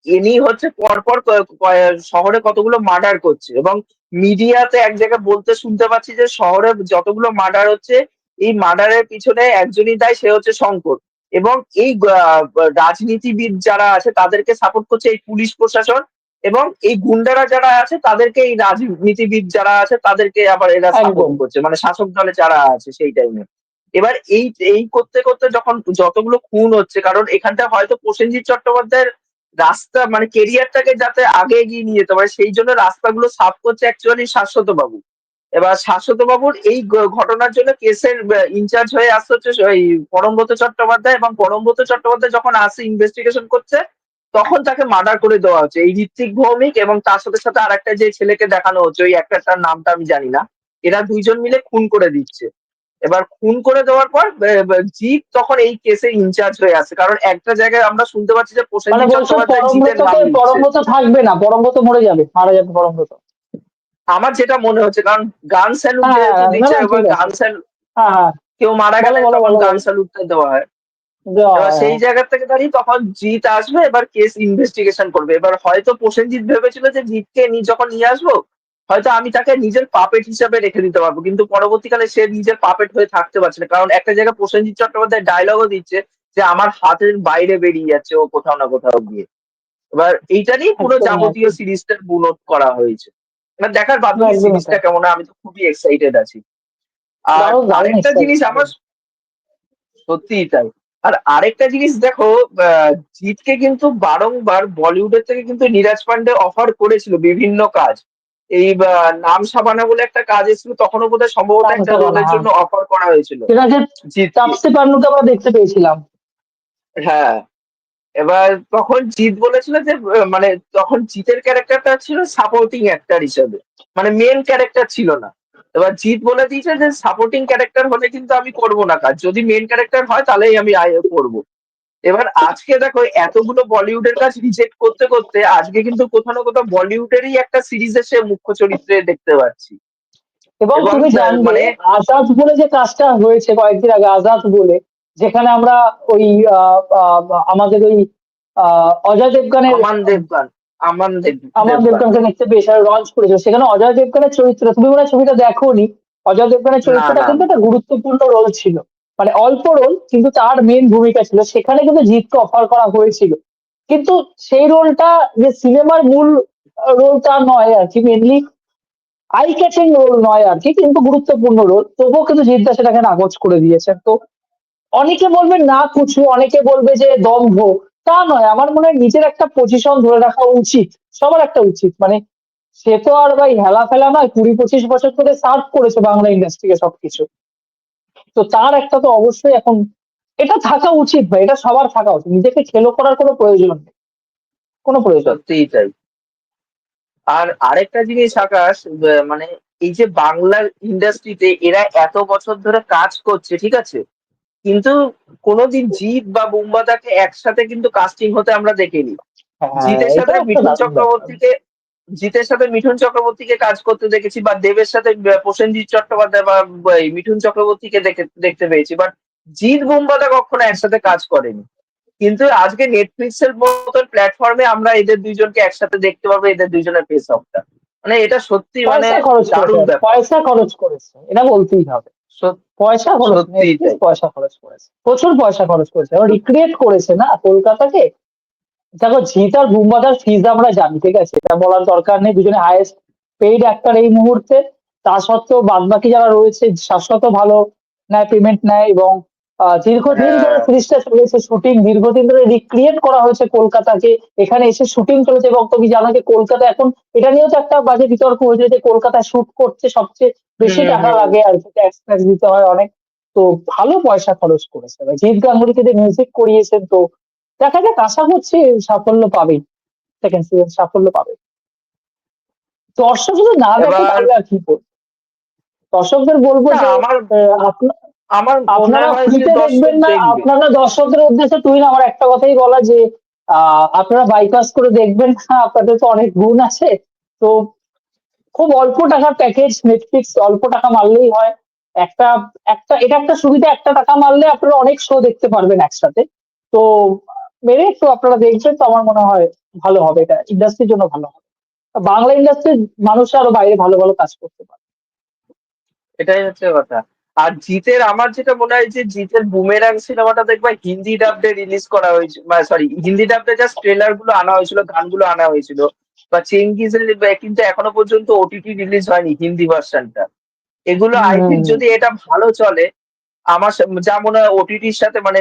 ইনি হচ্ছে পরপর শহরে কতগুলো মার্ডার করছে, এবং মিডিয়াতে এক জায়গায় বলতে শুনতে পাচ্ছি যে শহরে যতগুলো মার্ডার হচ্ছে, এই মার্ডারের পিছনে একজনই দায়ী, সে হচ্ছে শঙ্কর। এবং এই রাজনীতিবিদ যারা আছে তাদেরকে সাপোর্ট করছে এই পুলিশ প্রশাসন, এবং এই গুন্ডারা যারা আছে তাদেরকে, এই রাজনীতিবিদ যারা আছে তাদেরকে আবার এরা সাপোর্ট একদম। করছে, মানে শাসক দলে যারা আছে সেই টাইমে। এবার এই এই করতে করতে যখন যতগুলো খুন হচ্ছে, কারণ এখানটা হয়তো প্রসেনজিৎ চট্টোপাধ্যায়ের রাস্তা, মানে কেরিয়ারটাকে যাতে আগে এগিয়ে নিয়ে যেতে পারে, সেই জন্য রাস্তাগুলো সাফ করছে অ্যাকচুয়ালি শাশ্বত বাবু। এবার শাশ্বত বাবুর এই ঘটনার জন্য কেসের ইনচার্জ হয়ে আসতে হচ্ছে ওই পরমব্রত চট্টোপাধ্যায়, এবং পরমব্রত চট্টোপাধ্যায় যখন আসে ইনভেস্টিগেশন করছে, তখন তাকে মার্ডার করে দেওয়া হচ্ছে এই ঋত্বিক ভৌমিক, এবং তার সাথে সাথে আর একটা যে ছেলেকে দেখানো হচ্ছে, ওই একটার নামটা আমি জানি না। এরা দুইজন মিলে খুন করে দিচ্ছে। এবার খুন করে দেওয়ার পর জিৎ তখন এই কেসে ইনচার্জ হয়ে আছে, কারণ একটা জায়গায় আমরা শুনতে পাচ্ছি যে মানে প্রসেনজিৎ বলছো চট্টোপাধ্যায় জিতের নাম পরমব্রতকে, নিচ্ছে। পরমব্রত থাকবে না, পরমব্রত মরে যাবে, মারা যাবে পরমব্রত। আমার যেটা মনে হচ্ছে, কারণ গান স্যালুট হ্যাঁ, যেহেতু না দিচ্ছে, না এবার ঠিক আছে। গান স্যালুট, হ্যাঁ, হ্যাঁ। কেউ মারা বলো, গেলে বলো, তখন বলো, গান বলো। স্যালুটটা দেওয়া হয়। এবার হ্যাঁ, সেই হ্যাঁ। জায়গা থেকে দাঁড়িয়ে তখন জিৎ আসবে, এবার কেস ইনভেস্টিগেশন করবে। এবার হয়তো প্রসেনজিৎ ভেবেছিল যে জিৎকে যখন নিয়ে আসবো, হয়তো আমি তাকে নিজের পাপেট হিসাবে রেখে দিতে পারবো, কিন্তু পরবর্তীকালে সে নিজের পাপেট হয়ে থাকতে পারছে না, কারণ একটা জায়গায় প্রসেনজিৎ চট্টোপাধ্যায় ডায়লগও দিচ্ছে যে আমার হাতের বাইরে বেরিয়ে যাচ্ছে ও কোথাও না কোথাও গিয়ে। এবার এইটা নিয়ে পুরো একদমই, যাবতীয় একদম। সিরিজটার বুনট করা হয়েছে। এবার দেখার বাকি একদমই সিরিজটা তাই। কেমন হয়, আমি তো খুবই এক্সাইটেড আছি। আর দারুণ, দারুণ আরেকটা জিনিস এক্সাইটেড। আমার, সত্যিই তাই। আর আরেকটা জিনিস দেখো, জিৎকে কিন্তু বারংবার বলিউডের থেকে কিন্তু নীরাজ পান্ডে অফার করেছিল বিভিন্ন কাজ। এই নাম সাবানা বলে একটা কাজ এসেছিল, তখনও বোধহয় সম্ভবত একটা রোলের হ্যাঁ, জন্য অফার করা হয়েছিল সেটা যে জিৎকে। তাপসী পান্নুকে আমরা দেখতে পেয়েছিলাম। হ্যাঁ, এবার তখন জিৎ বলেছিল যে মানে তখন জিতের ক্যারেক্টারটা ছিল সাপোর্টিং অ্যাক্টর হিসেবে, মানে মেন ক্যারেক্টার ছিল না। এবার জিৎ বলে দিয়েছে যে সাপোর্টিং ক্যারেক্টার হলে কিন্তু আমি করব না কাজ, যদি মেন ক্যারেক্টার হয় তাহলেই আমি করব। এবার আজকে দেখো, এতগুলো বলিউডের কাজ রিজেক্ট করতে করতে আজকে কিন্তু কোথাও না কোথাও বলিউডেরই একটা সিরিজে সে মুখ্য চরিত্রে দেখতে পাচ্ছি। এবং এবং তুমি জানবে, মানে আজাদ বলে যে কাজটা হয়েছে কয়েকদিন আগে, আজাদ বলে, যেখানে আমরা ওই আমাদের ওই অজয় দেবগানের, আমান দেবগান আমান আমার দেবগান। দেবগানকে দেখতে পেয়ে লঞ্চ করেছিল, সেখানে অজয় দেবগানের চরিত্র, তুমি মনে হয় ছবিটা দেখোনি, অজয় দেবগানের না চরিত্রটা না কিন্তু একটা গুরুত্বপূর্ণ রোল ছিল। মানে অল্প রোল, কিন্তু তার মেন ভূমিকা ছিল সেখানে, কিন্তু জিতকে অফার করা হয়েছিল। কিন্তু সেই রোলটা যে সিনেমার মূল রোলটা নয় আর কি, মেনলি আই ক্যাচিং রোল নয় আর কি, কিন্তু গুরুত্বপূর্ণ রোল, তবুও কিন্তু জিদ্দা সেটাকে নাকচ করে দিয়েছেন। তো অনেকে বলবে না কুছু, অনেকে বলবে যে দম্ভ, তা নয়। আমার মনে হয় নিজের একটা পজিশন ধরে রাখা উচিত, সবার একটা উচিত। মানে সে তো আর ভাই হেলা ফেলা নয়, 20-25 বছর ধরে সার্ভ করেছে বাংলা ইন্ডাস্ট্রিকে সবকিছু। তো তার একটা তো অবশ্যই এখন এটা থাকা উচিত ভাই, এটা সবার থাকা উচিত। নিজেকে খেলো করার কোনো প্রয়োজন নেই, কোনো প্রয়োজন নেই। সত্যিই তাই। আর আরেকটা জিনিস আকাশ, মানে এই যে বাংলার ইন্ডাস্ট্রিতে এরা এত বছর ধরে কাজ করছে, ঠিক আছে, কিন্তু কোনোদিন জিৎ বা বুম্বাদাকে একসাথে কিন্তু কাস্টিং হতে আমরা দেখিনি। হ্যাঁ, জিতের এটা সাথে একটা মিঠুন দারুণ ব্যাপার। চক্রবর্তীকে জিতের সাথে মিঠুন চক্রবর্তীকে কাজ করতে দেখেছি, বা দেবের সাথে প্রসেনজিৎ চট্টোপাধ্যায় বা এই মিঠুন চক্রবর্তীকে দেখতে পেয়েছি, বাট জিৎ বুম্বাদা কখনো একসাথে কাজ করেনি। কিন্তু আজকে নেটফ্লিক্স এর মতন প্ল্যাটফর্মে আমরা এদের দুইজনকে একসাথে দেখতে পাবো, এদের দুইজনের ফেস অফটা। মানে এটা সত্যি মানে পয়সা খরচ করেছে, দারুণ ব্যাপার। পয়সা খরচ করেছে, এটা বলতেই হবে। পয়সা খরচ, সত্যিই নেটফ্লিক্স তাই। পয়সা খরচ করেছে, প্রচুর পয়সা খরচ করেছে, এবার রিক্রিয়েট করেছে না কলকাতাকে। দেখো জিৎ আর বুম্বাদার ফিজ আমরা জানি, ঠিক আছে, এটা বলার দরকার নেই, দুজনে হাইয়েস্ট পেইড অ্যাক্টর এই মুহূর্তে। তা সত্ত্বেও বাদ বাকি যারা রয়েছে শাশ্বত ভালো নেয়, পেমেন্ট নেয়, এবং দীর্ঘদিন ধরে হ্যাঁ, সিরিজটা চলেছে, শুটিং দীর্ঘদিন ধরে রিক্রিয়েট করা হয়েছে কলকাতাকে, এখানে এসে শুটিং চলেছে, এবং তুমি জানো যে কলকাতা এখন, এটা নিয়েও তো একটা বাজে বিতর্ক হয়েছে যে কলকাতায় শুট করতে সবচেয়ে বেশি হুম টাকা হুম। লাগে আর ট্যাক্স ট্যাক্স দিতে হয় অনেক। তো ভালো পয়সা খরচ করেছে, এবার জিৎ গাঙ্গুলিকে দিয়ে মিউজিক করিয়েছেন, তো দেখা যাক, আশা করছি সাফল্য পাবেই, সেকেন্ড সিজন সাফল্য পাবে। দর্শক যদি না দেখে এবার তাহলে আর কি করবে? দর্শকদের বলবো না যে আমার আপনা- আমার মনে আপনারা হয় যে ফ্রিতে দর্শক দেখবেন না, দেখবে। আপনারা দর্শকদের উদ্দেশ্যে তুই না, আমার একটা কথাই বলা যে আপনারা বাইপাস করে দেখবেন না, আপনাদের তো অনেক গুণ আছে। তো খুব অল্প টাকার প্যাকেজ নেটফ্লিক্স, অল্প টাকা মারলেই হয়। একটা একটা এটা একটা সুবিধা, একটা টাকা মারলে আপনারা অনেক শো দেখতে পারবেন একসাথে। তো মেরে একটু আপনারা দেখবেন, তো আমার মনে হয় ভালো হবে, এটা ইন্ডাস্ট্রির জন্য ভালো হবে। বাংলা ইন্ডাস্ট্রির মানুষরা আরো বাইরে ভালো ভালো কাজ করতে পারে। এটাই হচ্ছে কথা। আর জিতের আমার যেটা মনে হয় যে জিতের বুমেরাং সিনেমাটা দেখবা হিন্দি ডাবডে রিলিজ করা হয়েছিল, সরি হিন্দি ডাবডে জাস্ট ট্রেলার গুলো আনা হয়েছিল, গানগুলো আনা হয়েছিল। বা চেঙ্গিজের কিন্তু এখনো পর্যন্ত ওটিটি রিলিজ হয়নি হিন্দি ভার্সনটা। এগুলো হম আই হম থিঙ্ক হম। যদি এটা ভালো চলে, আমার যা মনে হয় ওটিটির সাথে মানে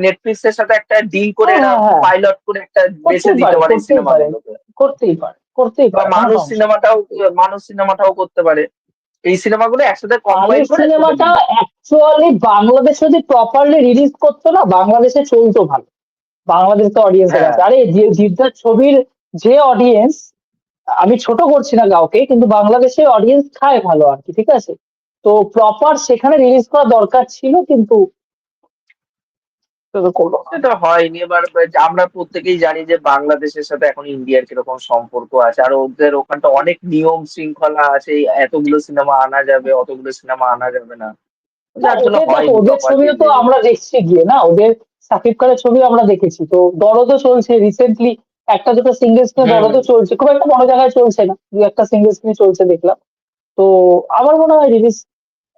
নেটফ্লিক্স এর সাথে একটা ডিল করে হ্যাঁ এরা হ্যাঁ হ্যাঁ, পাইলট করে একটা বেছে করতেই দিতে পারে, পারে এই করতেই পারে, সিনেমাগুলোকে। করতেই পারে, করতেই বা পারে, কোনো মানুষ সমস্যা নেই। সিনেমাটাও মানুষ সিনেমাটাও করতে পারে। এই সিনেমাগুলো একসাথে কম্বাইন মালিক করে ছেড়ে সিনেমাটা দিল। অ্যাকচুয়ালি বাংলাদেশে যদি প্রপারলি রিলিজ করতো না, বাংলাদেশে চলতো ভালো, বাংলাদেশ তো অডিয়েন্সের হ্যাঁ, কাছে, আরে যে জিদ্দার ছবির যে অডিয়েন্স, আমি ছোট করছি না কাউকে, কিন্তু বাংলাদেশে অডিয়েন্স খায় ভালো আর কি, ঠিক আছে। তো প্রপার সেখানে রিলিজ করা দরকার ছিল, কিন্তু সেটা করলো না। সেটা হয়নি। এবার আমরা প্রত্যেকেই জানি যে বাংলাদেশের সাথে এখন ইন্ডিয়ার কিরকম সম্পর্ক আছে, আর ওদের ওখানটা অনেক নিয়ম শৃঙ্খলা আছে, এই এতগুলো সিনেমা আনা যাবে, অতগুলো সিনেমা আনা যাবে না, না যার জন্য ওদের দেখো, হয়নি ওদের প্রপারলি ছবিও তো রিলিজ। আমরা দেখছি গিয়ে না, ওদের সাকিব খানের ছবি আমরা দেখেছি, তো দরদও চলছে রিসেন্টলি, একটা দুটো সিঙ্গেল স্ক্রিনে হুম হুম। দরদও চলছে, খুব একটা বড় জায়গায় চলছে না, দু একটা সিঙ্গেল স্ক্রিনে চলছে দেখলাম। তো আমার মনে হয় রিলিজ,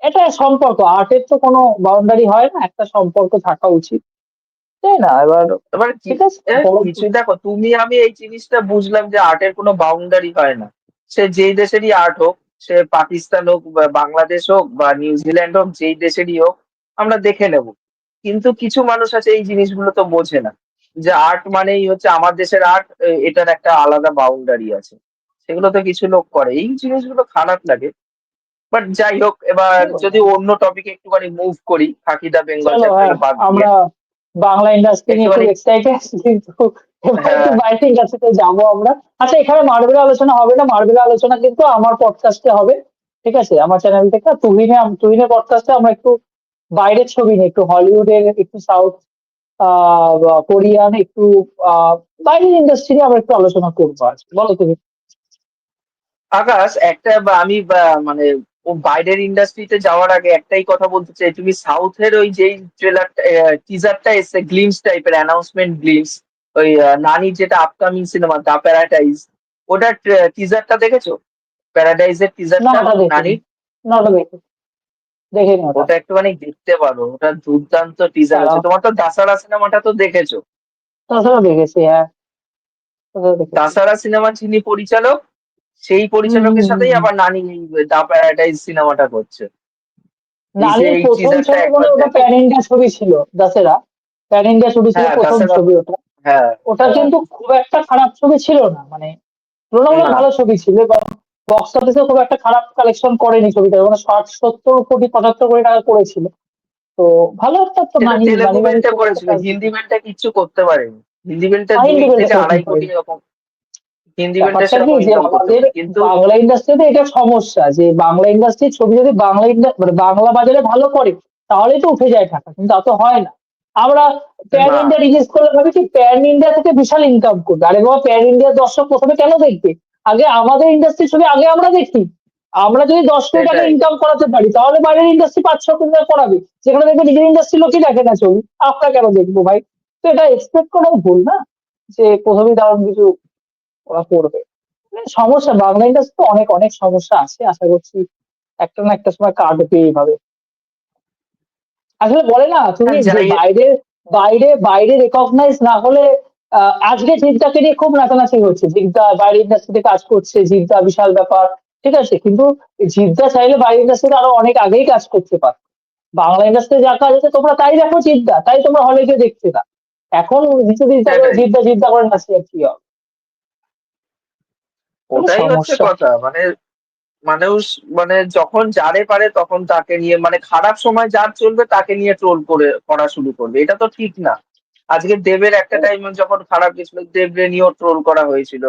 এটা সম্পর্ক, আর্টের তো কোনো বাউন্ডারি হয় না, একটা সম্পর্ক থাকা উচিত, তাই না? এবার এবার কি, ঠিক আছে, কিছুই দেখো তুমি আমি এই জিনিসটা বুঝলাম যে আর্টের কোনো বাউন্ডারি হয় না। সে যেই দেশেরই আর্ট হোক, সে পাকিস্তান হোক বা বাংলাদেশ হোক বা নিউজিল্যান্ড হোক, যেই দেশেরই হোক, আমরা দেখে নেব। কিন্তু কিছু মানুষ আছে এই জিনিসগুলো তো বোঝে না, যে আর্ট মানেই হচ্ছে আমার দেশের আর্ট, এটার একটা আলাদা বাউন্ডারি আছে। সেগুলো তো কিছু লোক করে, এই জিনিসগুলো খারাপ লাগে। বাট যাই হোক, এবার যদি অন্য টপিকে একটুখানি মুভ করি, খাকি দা বেঙ্গল চলো, হ্যাঁ, চ্যাপ্টার বাদ দিয়ে আমরা বাংলা ইন্ডাস্ট্রি নিয়ে খুব একটুখানি। এক্সাইটেড, কিন্তু এবার একটু হ্যাঁ, বাইরে ইন্ডাস্ট্রিতে যাবো আমরা। আচ্ছা, এখানে মার্বেল আলোচনা হবে না, মার্বেল আলোচনা কিন্তু আমার পডকাস্টে হবে, ঠিক আছে, আমার চ্যানেল থেকে। তুহিনের পডকাস্টে আমরা একটু বাইরের ছবি নিয়ে, একটু হলিউডের, একটু সাউথ কোরিয়ান, একটু আহ বাইরের ইন্ডাস্ট্রি নিয়ে আমরা একটু আলোচনা করবো আজ, বলো তুমি। আকাশ একটা আমি মানে ও বাইরের ইন্ডাস্ট্রিতে যাওয়ার আগে একটাই কথা বলতে চাই, তুমি সাউথের ওই যেই ট্রেলার টিজারটা এসছে গ্লিমস টাইপের অ্যানাউন্সমেন্ট গ্লিমস, ওই নানি যেটা আপকামিং সিনেমা দা প্যারাডাইজ, ওটার টিজারটা দেখেছো? প্যারাডাইজের না টিজারটা ওটা দেখিনি, নানির, না ওটা দেখিনি ওটা। ওটা একটুখানি দেখতে পারো, ওটা দুর্দান্ত টিজার আছে। দাঁড়াও, তোমার তো দাসারা সিনেমাটা তো দেখেছো? তাছাড়া দেখেছি, হ্যাঁ, তাছাড়া দেখেছি। দাসারা সিনেমা যিনি পরিচালক, সেই হম পরিচালকের হম হম সাথেই হম। আবার নানি এই দা প্যারাডাইজ সিনেমাটা করছে। নানির এই প্রথম টিজারটা ছবি মনে একবার হয় ওটা দেখো। প্যান ইন্ডিয়া ছবি ছিল, দাসেরা প্যান ইন্ডিয়া ছবি ছিল, হ্যাঁ, প্রথম তাছাড়া ছবি ওটা। হ্যাঁ, ওটা হ্যাঁ, কিন্তু খুব একটা খারাপ ছবি ছিল না, মানে তুলনামূলক না ভালো ছবি ছিল, এবং বক্স অফিসে খুব একটা খারাপ কালেকশন করেনি ছবিটা, মানে 70 কোটি 75 কোটি টাকা করেছিল। তো ভালো একটা তো সেটা নানি, তেলেগু নানি বাড়ির বেল্টে খুব একটা করেছিল, কাজ দিত। হিন্দি বেল্টে কিচ্ছু করতে পারেনি। হিন্দি বেল্টে দুই হিন্দি বেলটা থেকে সেরকম আড়াই কোটি করেনি। এরকম, হিন্দি বেল্টে ব্যাপারটা কি সেরকম যে ইনকাম করতে আমাদের পারে কিন্তু। বাংলা ইন্ডাস্ট্রিতে এটা সমস্যা, যে বাংলা ইন্ডাস্ট্রির ছবি যদি মানে বাংলা বাজারে ভালো করে, তাহলেই তো উঠে যায় টাকা, কিন্তু তা তো হয় না। আমরা প্যান না, ইন্ডিয়া রিলিজ করলে ভাবি কি প্যান ইন্ডিয়া থেকে বিশাল ইনকাম করবে, আরে বাবা, প্যান ইন্ডিয়ার দর্শক প্রথমে কেন দেখবে? আগে আমাদের ইন্ডাস্ট্রির ছবি আগে আমরা দেখি। আমরা যদি 10 কোটি টাকা সেটাই। ইনকাম করাতে পারি, তাহলে বাইরের ইন্ডাস্ট্রি 5-6 কোটি টাকা করাবে, সেখানে দেখবে নিজের ইন্ডাস্ট্রি লোকই দেখে না ছবি, আমরা কেন দেখবো ভাই? তো এটা এক্সপেক্ট করাও ভুল না, যে প্রথমেই দারুণ কিছু ওরা করবে। সমস্যা, বাংলা ইন্ডাস্ট্রি অনেক অনেক সমস্যা আছে, আশা করছি একটা না একটা সময় কাটবে এইভাবে। আসলে বলে না তুমি যে যাই বাইরে বাইরে বাইরে রেকগনাইজ না হলে আজকে জিদ্দাকে নিয়ে খুব নাচানাচি হচ্ছে, জিদ্দা বাইরে ইন্ডাস্ট্রিতে কাজ করছে, জিদ্দা বিশাল ব্যাপার, ঠিক আছে, কিন্তু জিদ্দা চাইলে বাইরে ইন্ডাস্ট্রিতে আরো অনেক আগেই কাজ করতে পারে। বাংলা ইন্ডাস্ট্রি যা কাজ হচ্ছে তোমরা তাই দেখো জিদ্দা, তাই তোমরা হলে গিয়ে দেখতে না। এখন জিদ্দা জিদ্দা করে সেটাই, জিদ্দা জিদ্দা করে নাচি আর কি হবে? মানে ওটাই হচ্ছে সমস্যা। কথা। মানে মানুষ মানে যখন যারে পারে তখন তাকে নিয়ে, মানে খারাপ সময় যার চলবে তাকে নিয়ে ট্রোল করা শুরু করবে, এটা তো ঠিক না। আজকে দেবের একটা টাইম যখন খারাপ গেছিল, দেবরে নিয়েও ট্রোল করা হয়েছিল।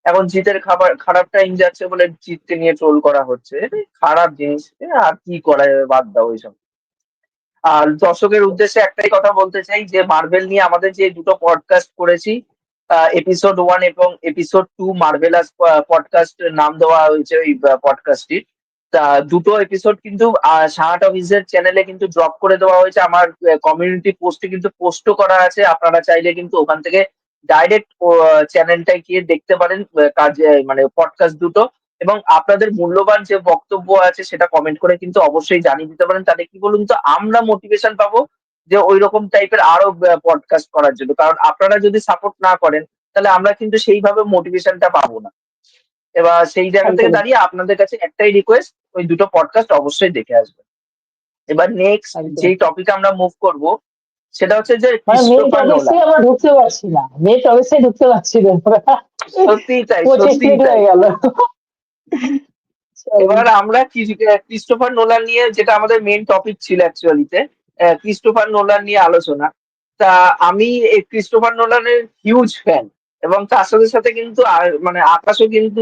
এখন জিতের খারাপ টাইম যাচ্ছে বলে জিতকে নিয়ে ট্রোল করা হচ্ছে, এটা খারাপ জিনিস। আর কি করা যাবে, বাদ দাও ওইসব। আর দর্শকের উদ্দেশ্যে একটাই কথা বলতে চাই যে মার্ভেল নিয়ে আমাদের যে দুটো পডকাস্ট করেছি, এপিসোড 1 এবং এপিসোড 2, মার্ভেলাস পডকাস্ট নাম দেওয়া হয়েছে ওই পডকাস্টটির। তা দুটো এপিসোড কিন্তু শাহ টকিজের চ্যানেলে কিন্তু ড্রপ করে দেওয়া হয়েছে, আমার কমিউনিটি পোস্টে কিন্তু পোস্টও করা আছে। আপনারা চাইলে কিন্তু ওখান থেকে ডাইরেক্ট চ্যানেলটায় গিয়ে দেখতে পারেন মানে পডকাস্ট দুটো। এবং আপনাদের মূল্যবান যে বক্তব্য আছে সেটা কমেন্ট করে কিন্তু অবশ্যই জানিয়ে দিতে পারেন, তাহলে কি বলুন তো আমরা মোটিভেশন পাবো যে ওই রকম টাইপের আরো পডকাস্ট করার জন্য। কারণ আপনারা যদি সাপোর্ট না করেন তাহলে আমরা কিন্তু সেইভাবে মোটিভেশনটা পাবো না। এবার সেই জায়গা থেকে একদমই দাঁড়িয়ে আপনাদের কাছে একটাই রিকোয়েস্ট, ওই দুটো পডকাস্ট অবশ্যই দেখে আসবেন। এবার নেক্সট একদম। যেই টপিক আমরা মুভ করব সেটা হচ্ছে যে মানে মেন ক্রিস্টোফার টপিক্সে নোলান। আমরা ঢুকতে পারছি না, মেন টপিক্সে ঢুকতে পারছি না আমরা। সত্যিই তাই, 25 মিনিট সত্যিই তাই। হয়ে গেল। এবার আমরা ক্রিস্টোফার নোলান নিয়ে, যেটা আমাদের মেন টপিক ছিল অ্যাকচুয়ালিতে, ক্রিস্টোফার নোলান নিয়ে আলোচনা। তা আমি এই ক্রিস্টোফার নোলানের হিউজ ফ্যান, এবং তার সাথে সাথে কিন্তু মানে আকাশও কিন্তু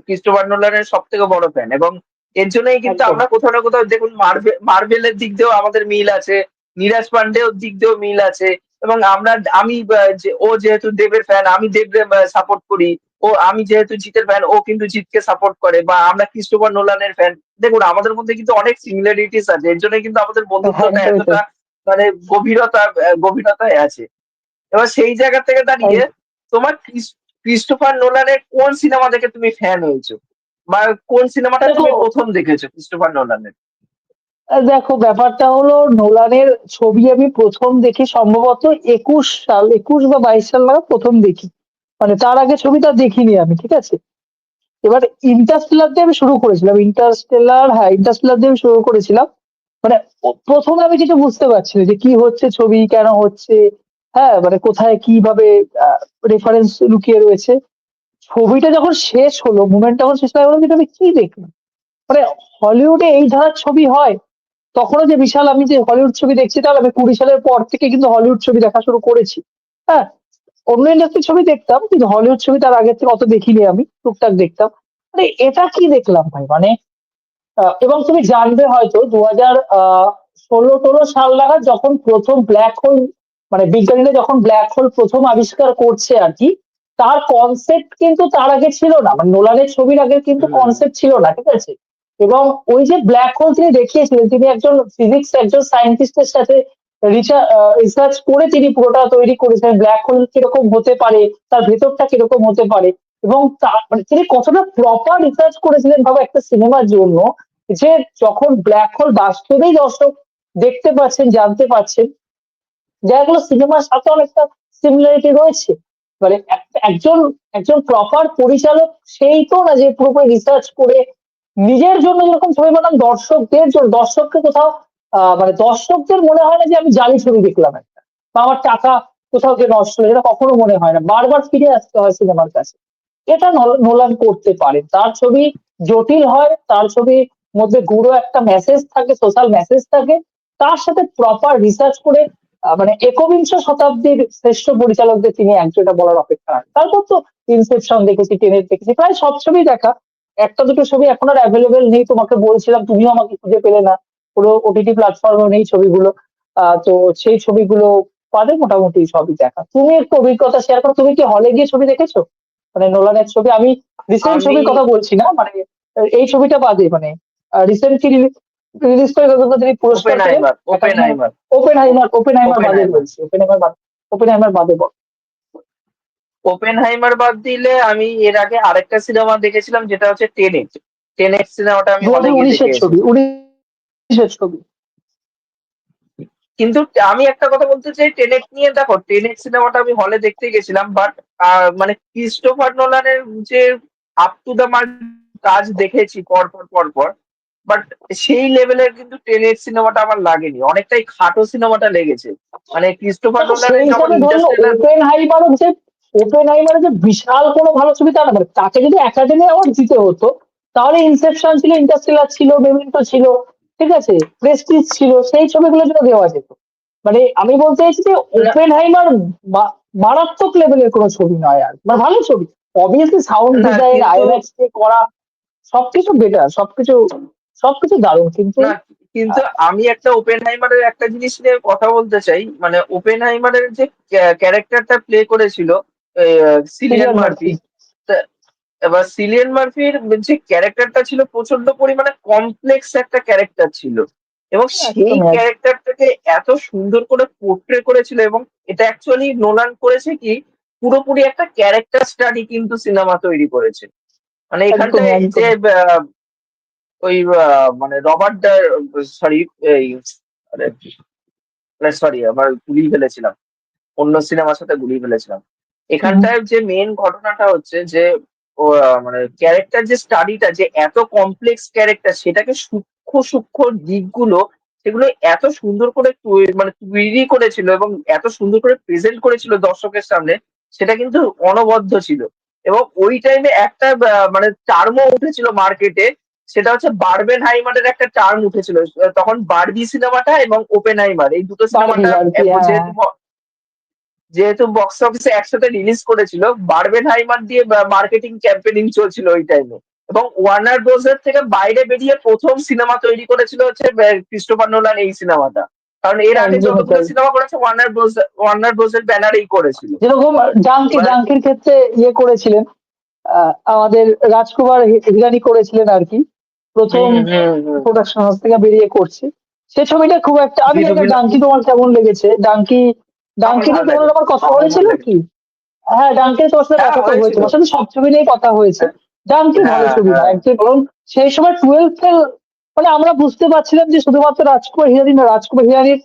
ক্রিস্টোফার নোলানের সব থেকে বড় ফ্যান। এবং এর জন্যই কিন্তু একদম। আমরা কোথাও না কোথাও দেখুন মার্ভেলের দিক দিয়েও আমাদের মিল আছে, নীরাজ পান্ডের দিক দিয়েও মিল আছে। এবং আমি ও যেহেতু দেবের ফ্যান, আমি দেবকে সাপোর্ট করি। আমি যেহেতু জিতের ফ্যান, ও কিন্তু জিতকে সাপোর্ট করে। বা আমরা ক্রিস্টোফার নোলানের ফ্যান। দেখুন আমাদের মধ্যে কিন্তু অনেক সিমিলারিটিস আছে, এর জন্য কিন্তু আমাদের বন্ধুত্বটা একদমই তাই। এতটা মানে গভীরতায় আছে। এবার সেই জায়গা থেকে দাঁড়িয়ে তোমার ক্রিস্টোফার নোলানের কোন সিনেমা দেখে তুমি ফ্যান হয়েছো, বা কোন সিনেমাটা দেখো তুমি প্রথম দেখেছো ক্রিস্টোফার নোলানের? দেখো ব্যাপারটা হলো, নোলানের ছবি আমি প্রথম দেখি সম্ভবত 21 সাল, 21 বা 22 সাল নাগাদ প্রথম দেখি। মানে তার আগে ছবিটা দেখিনি আমি, ঠিক আছে। এবার ইন্টারস্টেলার দিয়ে আমি শুরু করেছিলাম, ইন্টারস্টেলার দিয়ে আমি শুরু করেছিলাম। মানে প্রথমে আমি কিছু বুঝতে পারছি না যে কি হচ্ছে, ছবি কেন হচ্ছে, হ্যাঁ মানে কোথায় কিভাবে রেফারেন্স লুকিয়ে রয়েছে। ছবিটা যখন শেষ হলো, মুভমেন্ট যখন শেষ হয়ে গেলো, যেটা আমি কি দেখলাম, মানে হলিউডে এই ধারার ছবি হয়? তখনও যে বিশাল, আমি যে হলিউড ছবি দেখছি, তাহলে আমি 20 সালের পর থেকে কিন্তু হলিউড ছবি দেখা শুরু করেছি। হ্যাঁ, অন্য ইন্ডাস্ট্রির ছবি দেখতাম কিন্তু হলিউড ছবি তার আগের থেকে অত দেখিনি, আমি টুকটাক দেখতাম। মানে এটা কি দেখলাম ভাই, মানে এবং তুমি জানবে হয়তো 2016-17 সাল নাগাদ যখন প্রথম ব্ল্যাক হোল, মানে বিজ্ঞানীরা যখন ব্ল্যাক হোল প্রথম আবিষ্কার করছে আর কি, তার কনসেপ্ট কিন্তু তার আগে ছিল না, মানে নোলানের ছবির আগে কিন্তু হুম। কনসেপ্ট ছিল না, ঠিক আছে। এবং ওই যে ব্ল্যাক হোল তিনি দেখিয়েছিলেন, তিনি একজন ফিজিক্স, একজন সায়েন্টিস্টের সাথে রিসার্চ করে তিনি পুরোটা তৈরি করেছেন, ব্ল্যাক হোল কিরকম হতে পারে, তার ভেতরটা কিরকম হতে পারে। এবং মানে তিনি কতটা প্রপার রিসার্চ করেছিলেন ভাবে একটা সিনেমার জন্য, যে যখন ব্ল্যাক হোল বাস্তবেই দর্শক দেখতে পাচ্ছেন, জানতে পারছেন, জায়গাগুলো সিনেমার সাথে অনেকটা সিমিলারিটি রয়েছে। মানে একজন একজন প্রপার পরিচালক সেই তো না যে পুরোপুরি রিসার্চ করে নিজের জন্য যেরকম ছবি বানান, দর্শকদের জন্য, দর্শককে কোথাও মানে দর্শকদের মনে হয় না যে আমি জালি ছবি দেখলাম একটা, বা আমার টাকা কোথাও গিয়ে নষ্ট হলো, এটা কখনো মনে হয় না, বারবার ফিরে আসতে হয় সিনেমার কাছে। এটা নোলান করতে পারে, তার ছবি জটিল হয়, তার ছবির মধ্যে গুঁড়ো একটা মেসেজ থাকে, সোশ্যাল মেসেজ থাকে, তার সাথে প্রপার রিসার্চ করে মানে একবিংশ শতাব্দীর শ্রেষ্ঠ পরিচালকদের তিনি একজন, এটা বলার অপেক্ষা রাখে। তারপর তো ইনসেপশন দেখেছি, টেনেট দেখেছি, প্রায় সব ছবি দেখা। একটা দুটো ছবি এখন আর অ্যাভেলেবেল নেই, তোমাকে বলছিলাম, তুমিও আমাকে খুঁজে পেলে না, পুরো ওটিটি প্ল্যাটফর্মে নেই ছবিগুলো। তো সেই ছবিগুলো পাবে মোটামুটি সবই দেখা। তুমি একটু অভিজ্ঞতা শেয়ার করো, তুমি কি হলে গিয়ে ছবি দেখেছো? মানে নোলানের ছবি, আমি রিসেন্ট আমি ছবির কথা বলছি না, মানে এই ছবিটা বাদে, মানে রিসেন্টলি রিলিজ করে যতগুলো তিনি পুরস্কার পেলেন, ওপেনহাইমার একাডেমি, ওপেনহাইমার ওপেনহাইমার বাদে ওপেনহাইমার বলছি, ওপেনহাইমার বাদে বল। ওপেনহাইমার বাদ দিলে আমি এর আগে আরেকটা সিনেমা দেখেছিলাম, যেটা হচ্ছে টেনেট। টেনেট সিনেমাটা আমি দু হলে হাজার গিয়ে দেখে উনিশের ছবি, এসেছি। 19-এর ছবি। কিন্তু আমি একটা কথা বলতে চাই টেনেট নিয়ে। দেখো, টেনেট সিনেমাটা আমি হলে দেখতে গেছিলাম, বাট মানে ক্রিস্টোফার নোলানের যে আপ টু দা মার্ক কাজ দেখেছি পর পর পর পর, বাট সেই লেভেলের কিন্তু টেনেট সিনেমাটা আমার লাগেনি, অনেকটাই খাটো সিনেমাটা লেগেছে। মানে ক্রিস্টোফার দেখো সেই নোলানের যখন হিসাবে ধরো ইন্টারস্টেলার। ওপেন হাইমারও যে বিশাল কোনো ভালো ছবি তা না, মানে তাকে যদি একাডেমি অ্যাওয়ার্ড দিতে হতো তাহলে ইনসেপশন ছিল, ইন্টারস্টেলার ছিল, মেমেন্টো ছিল, ঠিক আছে, প্রেস্টিজ ছিল, সেই ছবিগুলো জন্য দেওয়া যেত। মানে আমি বলতে চাইছি যে ওপেন হাইমার মারাত্মক লেভেলের কোনো ছবি নয়, আর মানে ভালো ছবি, অবভিয়াসলি সাউন্ড না ডিজাইন, কিন্তু আইম্যাক্স দিয়ে করা, সবকিছু বেটার, সবকিছু সবকিছু দারুণ, কিন্তু না কিন্তু আমি একটা ওপেনহাইমারের একটা জিনিস নিয়ে কথা বলতে চাই। মানে ওপেনহাইমারের যে ক্যারেক্টারটা প্লে করেছিল সিলিয়ান সিলিয়ান মার্ফি। মার্ফি তা এবার সিলিয়ান মার্ফির যে ক্যারেক্টারটা ছিল প্রচন্ড পরিমাণে কমপ্লেক্স একটা ক্যারেক্টার ছিল, এবং সেই একদমই একদম ক্যারেক্টারটাকে এত সুন্দর করে পোর্ট্রে করেছিল। এবং এটা অ্যাকচুয়ালি নোলান করেছে কি, পুরোপুরি একটা ক্যারেক্টার স্টাডি কিন্তু সিনেমা তৈরি করেছে। মানে একদমই এখানটায় যে একদমই ওই মানে রবার্ট, সরি, এই সরি আমার গুলিয়ে ফেলেছিলাম, অন্য সিনেমার সাথে গুলিয়ে ফেলেছিলাম। হুম, এখানটায় যে মেন ঘটনাটা হচ্ছে যে ও মানে ক্যারেক্টার যে স্টাডিটা, যে এত কমপ্লেক্স ক্যারেক্টার সেটাকে সূক্ষ্ম সূক্ষ্ম দিকগুলো সেগুলো এত সুন্দর করে মানে তৈরি করেছিল এবং এত সুন্দর করে প্রেজেন্ট করেছিল দর্শকের সামনে, সেটা কিন্তু অনবদ্য ছিল। এবং ওই টাইমে একটা মানে টার্মও উঠেছিল মার্কেটে, সেটা হচ্ছে বারবেন হাইমারের একটা টার্ম উঠেছিল। তখন বারবি সিনেমাটা এবং ওপেন হাইমার এই দুটো বারবি সিনেমাটা বারবি, হ্যাঁ। যেহেতু যেহেতু বক্স অফিসে একসাথে রিলিজ করেছিল, বারবেনহাইমার দিয়ে মার্কেটিং ক্যাম্পেনিং চলছিল ওই টাইমে। এবং ওয়ার্নার ব্রোস এর থেকে বাইরে বেরিয়ে প্রথম সিনেমা তৈরি করেছিল হচ্ছে ক্রিস্টোফার নোলান এই সিনেমাটা। কারণ এর আগে একদমই যতগুলো তাই। সিনেমা করেছে ওয়ার্নার ব্রোস এর ব্যানারেই করেছিল। যেরকম এবার জাঙ্কির ক্ষেত্রে ইয়ে করেছিলেন, আমাদের রাজকুমার হিরানি করেছিলেন আর কি, প্রথম হুম হুম হুম প্রোডাকশন হাউস থেকে বেরিয়ে করছে। সে ছবিটা খুব একটা, আমি জানি না বিনোবিনো ডাঙ্কি তোমার কেমন লেগেছে, ডাঙ্কি, আমার ডাঙ্কি ভালো নিয়ে তোমার লাগে, আমার কথা আমার ভালো হয়েছিল লাগে। কি? হ্যাঁ, ডাঙ্কি তোমার সাথে হ্যাঁ কথা তো হয়েছে, হয়েছিল। তোমার সাথে সব ছবি নিয়ে কথা হয়েছে। ডাঙ্কি ভালো হ্যাঁ ছবি না হ্যাঁ একদম, কারণ সেই সময় টুয়েলভ ফেল, মানে আমরা বুঝতে পারছিলাম যে শুধুমাত্র রাজকুমার হিরানি না, রাজকুমার হিরানির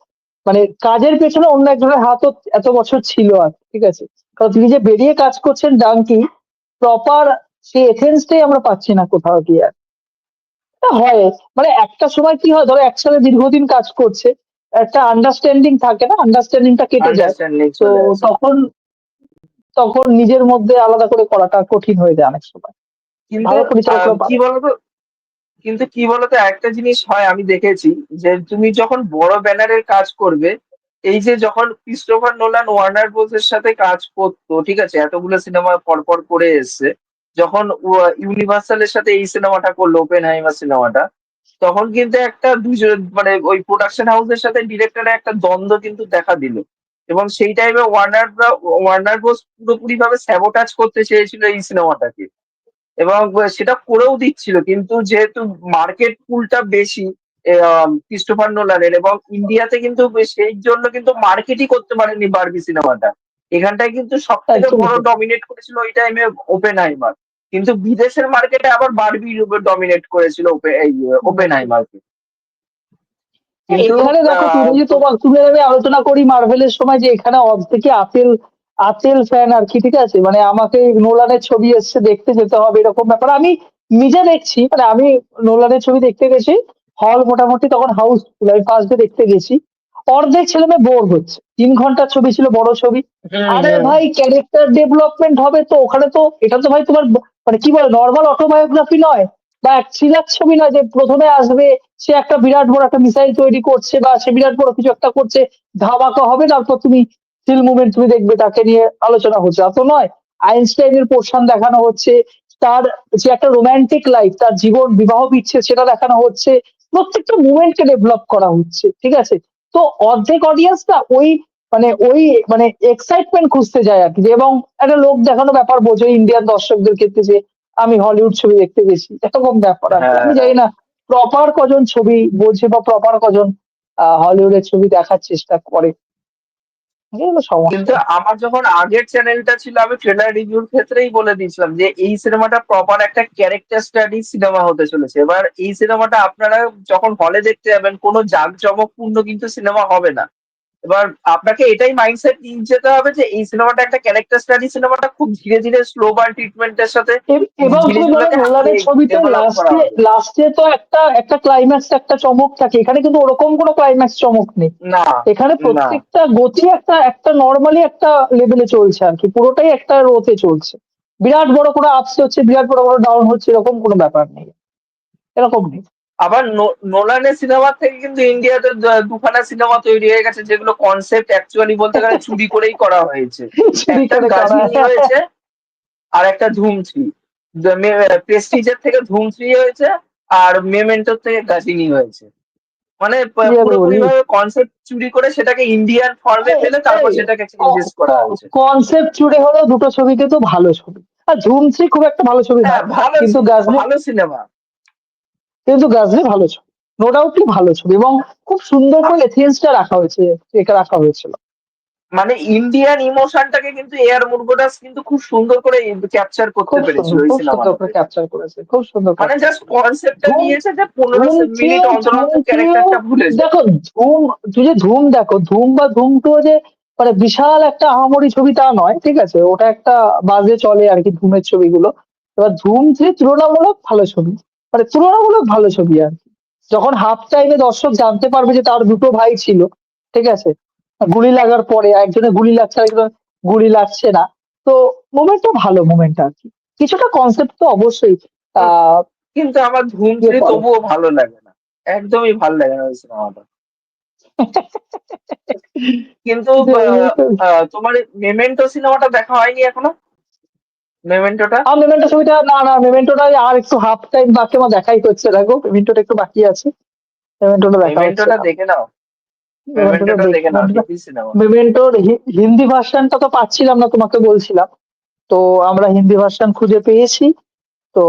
মানে কাজের পেছনে অন্য একজনের হাতও এত বছর ছিল, আর ঠিক আছে, কারণ তিনি যে বেরিয়ে কাজ করছেন ডাঙ্কি, প্রপার সেই এথেন্সটাই আমরা পাচ্ছি না কোথাও গিয়ে আর। তা হয়, মানে একটা সময় কি হয়, ধরো একসাথে দীর্ঘদিন কাজ করছে, একটা আন্ডারস্ট্যান্ডিং থাকে না, আন্ডারস্ট্যান্ডিংটা কেটে যায়, আন্ডারস্ট্যান্ডিং তো চলে আসে। তখন তখন নিজের মধ্যে আলাদা করে করাটা কঠিন হয়ে যায় অনেক সময়, কিন্তু ভালো পরিচালকরা কি পারে। বলতো, কি বলতো একটা জিনিস হয় আমি দেখেছি, যে তুমি যখন বড় ব্যানারের কাজ করবে, এই যে যখন ক্রিস্টোফার নোলান ওয়ার্নার ব্রোস এর সাথে কাজ করতো, ঠিক আছে, এতগুলো সিনেমা পরপর করে এসছে, যখন ইউনিভার্সালের সাথে এই সিনেমাটা করলো ওপেনহাইমার সিনেমাটা, তখন কিন্তু একটা দুজন মানে ওই প্রোডাকশন হাউসের সাথে ডিরেক্টরের একটা দ্বন্দ্ব কিন্তু দেখা দিল। এবং সেই টাইমে ওয়ার্নার ব্রোস পুরোপুরি ভাবে স্যাবোটাজ করতে চেয়েছিল এই সিনেমাটাকে, এবং সেটা করেও দিচ্ছিল। কিন্তু যেহেতু মার্কেট পুলটা বেশি ক্রিস্টোফার নোলানের, এবং ইন্ডিয়াতে কিন্তু সেই জন্য কিন্তু মার্কেটই করতে পারেনি বারবি সিনেমাটা। এখানটায় কিন্তু সব থেকে একদমই বড় তাই। ডমিনেট করেছিল ওই টাইমে ওপেনহাইমার। কিন্তু বিদেশের মার্কেটে আবার বারবির উপর ডমিনেট করেছিল ওপেনহাইমারকে। কিন্তু এখানে দেখো, তুমি যে তোমার তুমি আর আমি আলোচনা করি মার্ভেলের সময়, যে এখানে অর্ধেকই আতেল, আতেল ফ্যান আর কি, ঠিক আছে, মানে আমাকে নোলানের ছবি এসছে দেখতে যেতে হবে এরকম ব্যাপার। আমি নিজে দেখছি, মানে আমি নোলানের ছবি দেখতে গেছি, হল মোটামুটি তখন হাউসফুল, আমি ফার্স্ট ডে দেখতে গেছি, অর্ধেক ছেলে মেয়ে বোর হচ্ছে, 3 ঘন্টার ছবি ছিল, বড় ছবি। হুম আরে হুম ভাই, ক্যারেক্টার ডেভেলপমেন্ট হবে তো ওখানে, তো এটা তো ভাই তোমার মানে কি বলে, নর্মাল অটোবায়োগ্রাফি নয়, বা এক থ্রিলার ছবি নয় যে প্রথমে আসবে সে একটা বিরাট বড় একটা মিসাইল তৈরি করছে, বা সে বিরাট বড় কিছু একটা করছে, ধামাকা হবে, তারপর তুমি স্টিল মুভমেন্ট তুমি দেখবে তাকে নিয়ে আলোচনা হচ্ছে, এত নয়। আইনস্টাইনের পোর্শন দেখানো হচ্ছে, তার যে একটা রোমান্টিক লাইফ, তার জীবন বিবাহ বিচ্ছেদ সেটা দেখানো হচ্ছে, প্রত্যেকটা মুভমেন্টকে ডেভেলপ করা হচ্ছে, ঠিক আছে। তো অর্ধেক অডিয়েন্স না ওই ওই মানে এক্সাইটমেন্ট খুঁজতে যায় আর কি, যে এবং একটা লোক দেখানো ব্যাপার বোঝে ইন্ডিয়ান দর্শকদের ক্ষেত্রে, যে আমি হলিউড ছবি দেখতে গেছি, এরকম ব্যাপার আর কি। হ্যাঁ আমি হ্যাঁ। জানি না প্রপার কজন ছবি বোঝে, বা প্রপার কজন হলিউডের ছবি দেখার চেষ্টা করে, এই হলো সমস্যা। কিন্তু আমার যখন আগের চ্যানেলটা ছিল, আমি ট্রেলার রিভিউর ক্ষেত্রেই বলে দিয়েছিলাম যে এই সিনেমাটা প্রপার একটা ক্যারেক্টার স্টাডি সিনেমা হতে চলেছে। এবার এই সিনেমাটা আপনারা যখন হলে দেখতে যাবেন, কোনো জাঁকজমকপূর্ণ কিন্তু সিনেমা হবে না। এবার আপনাকে এটাই মাইন্ডসেট নিয়ে যেতে হবে যে এই সিনেমাটা একটা ক্যারেক্টার স্টাডি, সিনেমাটা খুব ধীরে ধীরে স্লো বার্ন ট্রিটমেন্টের সাথে এবং তুমি বলো জিনিসগুলোকে আগে নোলানের ছবিতে ডেভেলপ করা লাস্টে হবে। লাস্টে তো একটা একটা ক্লাইম্যাক্স, একটা চমক থাকে, এখানে কিন্তু ওরকম কোনো ক্লাইম্যাক্স চমক নেই। না, এখানে না। প্রত্যেকটা গতি একটা একটা নর্মালি একটা লেভেলে চলছে আর কি, পুরোটাই একটা রোতে চলছে। বিরাট বড় করে আপস হচ্ছে, বিরাট বড় বড় ডাউন হচ্ছে, এরকম কোনো ব্যাপার নেই, এরকম নেই। আবার নোলানের সিনেমার থেকে কিন্তু ইন্ডিয়াতে দুখানা সিনেমা তৈরি হয়ে গেছে যেগুলো কনসেপ্ট অ্যাকচুয়ালি বলতে গেলে চুরি করেই করা হয়েছে। চুরি একটা করে করা। গাজনি হয়েছে, আর একটা ধুম 3। প্রেস্টিজের থেকে ধুম 3 হয়েছে, আর মেমেন্টোর থেকে গাজিনি হয়েছে। মানে কি আর পুরোপুরি বলি, ভাবে কনসেপ্ট চুরি করে সেটাকে ইন্ডিয়ান ফর্মে ফেলে তারপর সেটাকে চেঞ্জেস করা হয়েছে। কনসেপ্ট চুরি হলেও দুটো ছবি কিন্তু ভালো ছবি। আর ধুম 3 খুব একটা ভালো ছবি হ্যাঁ, নয়, ভালো কিন্তু গাজনি, ভালো সিনেমা। কিন্তু গাজনি ভালো ছবি, নো ডাউটলি ভালো ছবি, এবং খুব সুন্দর করে এথিয়েন্সটা রাখা হয়েছে, এটা রাখা হয়েছিল। মানে ইন্ডিয়ান ইমোশনটাকে কিন্তু এআর মুরুগদাস কিন্তু খুব সুন্দর করে ক্যাপচার করতে খুব পেরেছিল সুন্দর, ওই খুব সুন্দর করে সিনেমাটাতে। ক্যাপচার করেছে, খুব সুন্দর মানে ক্যাপচার জাস্ট করেছে। কনসেপ্টটা ধুম দিয়েছে যে ধুম 15 মিনিট থ্রিও অন্তর ধুম অন্তর থ্রিও ক্যারেক্টারটা ভুলে যায়। দেখো, ধুম, তুই যে ধুম দেখো, ধুম বা ধুম 2 যে মানে বিশাল একটা আহামরি ছবি তা নয়, ঠিক আছে, ওটা একটা বাজে চলে আর কি ধুমের ছবিগুলো। এবার ধুম 3 তুলনামূলক ভালো ছবি, মানে তুলনামূলক ভালো ছবি আর কি। যখন হাফ টাইমে দর্শক জানতে পারবে যে তার দুটো ভাই ছিল, ঠিক আছে, গুলি লাগার পরে একজনের গুলি লাগছে, আরেকজনের গুলি লাগছে না, তো মোমেন্টটা ভালো, মোমেন্ট আর কি। কিছুটা কনসেপ্ট তো অবশ্যই উম, আহ কিন্তু আমার ইয়ে ধুম 3 করে। তবুও ভালো লাগে না, একদমই ভালো লাগে না ওই সিনেমাটা। কিন্তু তোমার মেমেন্টো সিনেমাটা দেখা হয়নি এখনো? মেমেন্টোটা, আর মেমেন্টো ছবিটা, না না, মেমেন্টোটা আর একটু হাফ টাইম বাকি, আমার দেখাই হচ্ছে, দেখো মেমেন্টোটা একটু বাকি আছে, মেমেন্টোটা দেখা হচ্ছে মেমেন্টোটা না। দেখে নাও, মেমেন্টোটা মেমেন্টোটা দেখে নাও, মেমেন্টোটা হেভি সিনেমা। মেমেন্টোর হিন্দি ভার্সনটা তো পাচ্ছিলাম না, তোমাকে বলছিলাম, তো আমরা হিন্দি ভার্সন খুঁজে পেয়েছি। তো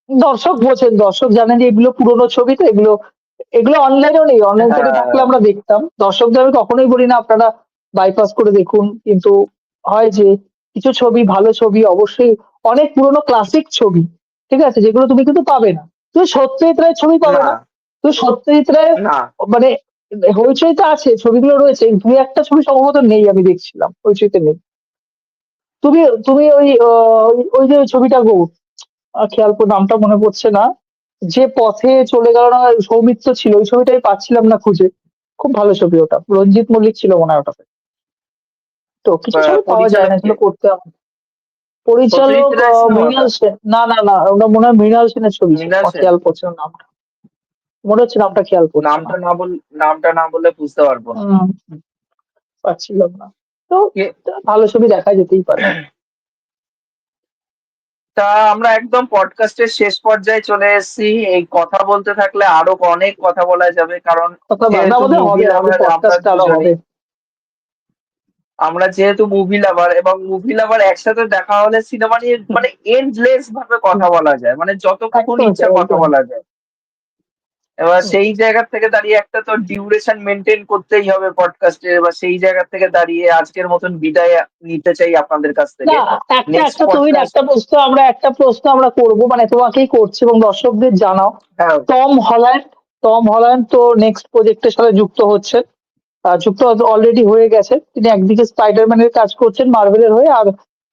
দর্শক বোঝেন, দর্শক জানেন যে এগুলো পুরোনো ছবি, তো এগুলো এগুলো অনলাইনেও নেই, অনলাইন থেকে থাকলে হ্যাঁ, আমরা দেখতাম। দর্শকদের আমি কখনোই বলি না আপনারা বাইপাস করে দেখুন, কিন্তু হয় যে কিছু ছবি, ভালো ছবি অবশ্যই, অনেক পুরোনো ক্লাসিক ছবি, ঠিক আছে, যেগুলো তুমি কিন্তু পাবে না, তুমি সত্যজিৎ রায়ের ছবি পাবে না, না, তুমি সত্যজিৎ রায়ের না। মানে হইচইতে আছে, ছবিগুলো রয়েছে, দুই একটা ছবি সম্ভবত নেই, আমি দেখছিলাম হইচইতে নেই। তুমি তুমি ওই ওই যে ছবিটা গো, খেয়াল করে নামটা মনে পড়ছে না, যে পথে চলে গেল না, সৌমিত্র ছিল, ওই ছবিটাই পাচ্ছিলাম না খুঁজে। খুব ভালো ছবি ওটা, রঞ্জিত মল্লিক ছিল মনে হয় ওটাতে। তো কিছু ছবি পাওয়া যায় না, পরিচালক কে? এগুলো করতে হবে। সত্যজিৎ পরিচালক রায় সিনেমাটা? মৃণাল সেন, না না না, ওটা মনে হয় মৃণাল সেনের ছবি ছিল, মৃণাল আমার সেন? খেয়াল পড়ছে না নামটা, মনে হচ্ছে নামটা খেয়াল পড়ছে না। নামটা না বললে বুঝতে পারবো না। উম, পাচ্ছিলাম না। তো কে- তো ভালো ছবি দেখা যেতেই পারে। তা আমরা একদম পডকাস্টের শেষ পর্যায়ে চলে এসেছি। এই কথা বলতে থাকলে আরো অনেক কথা বলা যাবে, কারণ কথা না, যেহেতু আমাদের মুভি হবে হবে, লাভার আমরা পডকাস্ট আরো দুজনেই, হবে। এবং মুভি লাভার একসাথে দেখা হলে সিনেমা নিয়ে মানে এন্ডলেস ভাবে কথা বলা যায়, মানে যতক্ষণ একদম ইচ্ছা তাই, কথা একদম। বলা যায়। এবার সেই জায়গা থেকে দাঁড়িয়ে একটা তো ডিউরেশন মেনটেন করতেই হবে পডকাস্টে, এবার সেই জায়গা থেকে দাঁড়িয়ে আজকের মতন বিদায় নিতে চাই আপনাদের কাছ না, থেকে। একটা নেক্সট একটা তুমি পডকাস্ট। একটা প্রশ্ন আমরা করবো, মানে তোমাকেই করছি এবং দর্শকদের জানাও। হ্যাঁ, টম হল্যান্ড, টম হল্যান্ড তো নেক্সট প্রজেক্টের সাথে যুক্ত হচ্ছেন, যুক্ত অলরেডি হয়ে গেছে। তিনি একদিকে স্পাইডারম্যানের কাজ করছেন মার্ভেলের হয়ে, আর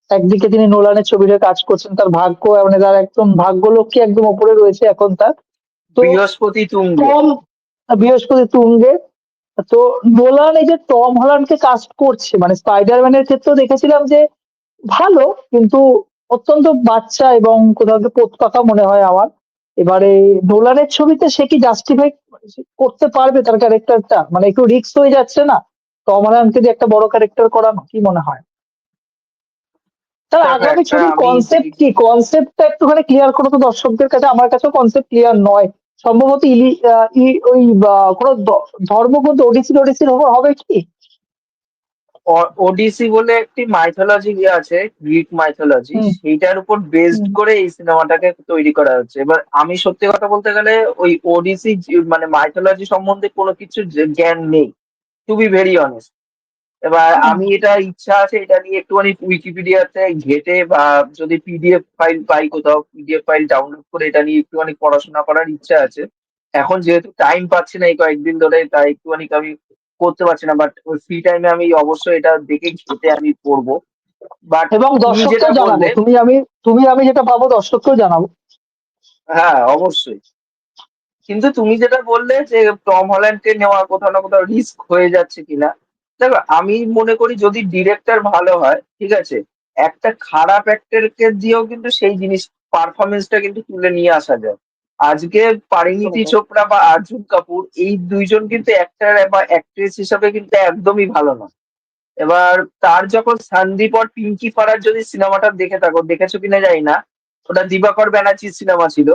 একদিকে তিনি নোলানের ছবিতে কাজ করছেন। তার ভাগ্য মানে তার একদম ভাগ্যলক্ষ্মী একদম ওপরে রয়েছে এখন তার। তো বৃহস্পতি তুঙ্গে। টম, বৃহস্পতি তুঙ্গে। তো নোলান এই যে টম হল্যান্ডকে কাস্ট করছে, মানে স্পাইডারম্যানের ক্ষেত্রেও দেখেছিলাম যে ভালো, কিন্তু অত্যন্ত বাচ্চা এবং কোথাও একটা পোত পাকা মনে হয় আমার। এবারে নোলানের ছবিতে সে কি জাস্টিফাই করতে পারবে তার ক্যারেক্টারটা, মানে একটু রিস্ক হয়ে যাচ্ছে না টম হল্যান্ডকে দিয়ে একটা বড় ক্যারেক্টার করানো, কি মনে হয়? তার দেখো, আগামী একটা ছবির আমি কনসেপ্ট কি, কনসেপ্টটা একটুখানি ক্লিয়ার করো তো দর্শকদের কাছে, আমার কাছেও কনসেপ্ট ক্লিয়ার নয়। সম্ভবত ওই কোনো ধর্মগ্রন্থ ওডিসি টোডিসির ওপর হবে কি? ওডিসি বলে একটি মাইথোলজি আছে, গ্রিক মাইথোলজি, হুম সেইটার উপর বেসড হুম করে এই সিনেমাটাকে তৈরি করা হচ্ছে। এবার আমি সত্যি কথা বলতে গেলে ওই ওডিসি মানে মাইথোলজি সম্বন্ধে কোনো কিছু জ্ঞান নেই, টু বি ভেরি অনেস্ট। এবার হুম। আমি এটা ইচ্ছা আছে এটা নিয়ে একটুখানি উইকিপিডিয়াতে ঘেটে, বা যদি পিডিএফ ফাইল পাই কোথাও, পিডিএফ ফাইল ডাউনলোড করে এটা নিয়ে একটুখানি পড়াশোনা করার ইচ্ছা আছে। এখন যেহেতু টাইম পাচ্ছি না এই কয়েকদিন ধরে, তাই একটুখানি আমি করতে পারছি না, বাট ওই ফ্রি টাইমে আমি অবশ্যই এটা দেখে ঘেঁটে আমি পড়বো। বাট এবং তুমি যেটা দর্শককেও জানাবো, বললে, তুমি আমি যেটা পাবো দর্শককেও জানাবো। হ্যাঁ অবশ্যই। কিন্তু তুমি যেটা বললে যে টম হল্যান্ডকে নেওয়া কোথাও না কোথাও রিস্ক হয়ে যাচ্ছে কিনা, দেখো আমি মনে করি যদি ডিরেক্টর ভালো হয়, ঠিক আছে, একটা খারাপ অ্যাক্টরকে দিয়েও কিন্তু সেই জিনিস পারফরমেন্সটা কিন্তু তুলে নিয়ে আসা যায়। আজকে পরিণীতি চোপড়া বা অর্জুন কাপুর এই দুইজন কিন্তু অ্যাক্টর বা অ্যাক্ট্রেস হিসাবে কিন্তু একদমই ভালো না। এবার তার যখন সন্দীপ আর পিঙ্কি ফারার যদি সিনেমাটা দেখে থাকো, দেখেছো কিনা জানি না, ওটা দিবাকর ব্যানার্জির সিনেমা ছিল।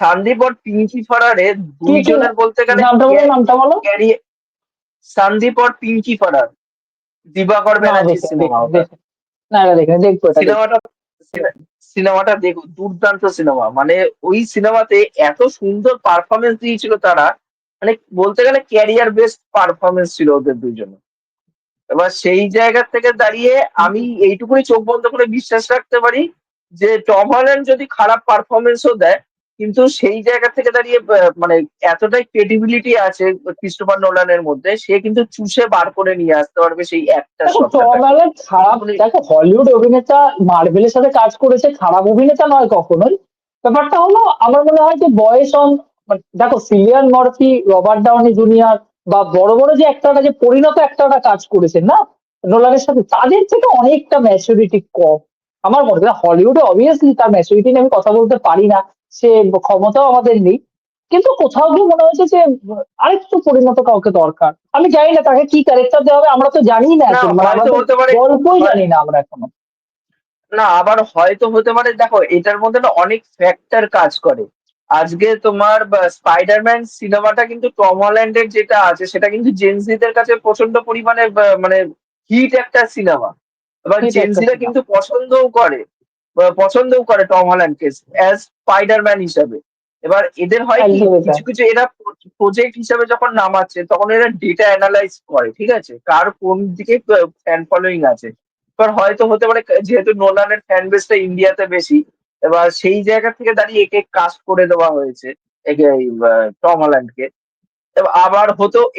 সন্দীপ আর পিঙ্কি ফারারের কি কি দুইজনের বলতে গেলে নামটা বলো। ক্যারিয়ার, সন্দীপ আর পিঙ্কি ফারার, দিবাকর না ব্যানার্জির দেখে সিনেমা দেখে ওটা। দেখে না, এটা দেখে দেখবো, এটা দেখবো। সিনেমাটা সিনেমাটা দেখো, দুর্দান্ত সিনেমা। মানে ওই সিনেমাতে এত সুন্দর পারফরমেন্স দিয়েছিল তারা, মানে বলতে গেলে ক্যারিয়ার বেস্ট পারফরমেন্স ছিল ওদের দুইজনে। এবার সেই জায়গা থেকে দাঁড়িয়ে আমি এইটুকুনি চোখ বন্ধ করে বিশ্বাস রাখতে পারি যে টম হল্যান্ড যদি খারাপ পারফরমেন্সও দেয়, কিন্তু সেই জায়গা থেকে দাঁড়িয়ে মানে এতটাই ক্রেডিবিলিটি আছে ক্রিস্টোফার নোলানের মধ্যে, সে কিন্তু চুষে বার করে নিয়ে আসতে পারবে সেই একটা দেখো টম সত্তাটাকে। হ্যালান্ড খারাপ, এইটুকুনি। দেখো হলিউড অভিনেতা, মার্ভেলের সাথে কাজ করেছে, খারাপ অভিনেতা নয় কখনোই। ব্যাপারটা হলো আমার মনে হয় যে বয়স দেখো সিলিয়ান মর্ফি, রবার্ট ডাউনি জুনিয়র বা বড় বড় যে একটা যে পরিণত একটা কাজ করেছেন না নোলানের সাথে, তাদের থেকে অনেকটা ম্যাচুরিটি কম আমার মনে হয়। হলিউডে অবভিয়াসলি তার ম্যাচুরিটি নিয়ে আমি কথা বলতে পারি না, সে ক্ষমতাও আমাদের নেই, কিন্তু কোথাও গিয়ে মনে হয়েছে যে আরেকটু পরিণত কাউকে দরকার। আমি জানি না তাকে কি ক্যারেক্টার দেওয়া হবে, আমরা তো জানি না না এখন, মানে আমরা হয়তো তো হতে পারে, গল্পই হয়- জানি না আমরা এখনো। না আবার হয়তো হতে পারে, দেখো এটার মধ্যে না অনেক ফ্যাক্টর কাজ করে। আজকে তোমার স্পাইডারম্যান সিনেমাটা কিন্তু টম হল্যান্ডের যেটা আছে সেটা কিন্তু জেনজিদের কাছে প্রচন্ড পরিমাণে মানে হিট একটা সিনেমা। এবার ঠিক একটা জেনজিরা সিনেমা। কিন্তু পছন্দও করে টম হল্যান্ডকে অ্যাজ স্পাইডারম্যান হিসাবে। এবার এদের হয় কি, একদমই তাই। কিছু কিছু এরা প্রজেক্ট হিসাবে যখন নামাচ্ছে তখন এরা ডেটা অ্যানালাইজ করে, ঠিক আছে, কার কোন দিকে ফ্যান ফলোয়িং আছে। এবার হয়তো হতে পারে যেহেতু নোলানের ফ্যান বেসটা ইন্ডিয়াতে বেশি, এবার সেই জায়গা থেকে দাঁড়িয়ে একে কাস্ট করে দেওয়া হয়েছে, একে এই, টম হল্যান্ডকে। এবার আবার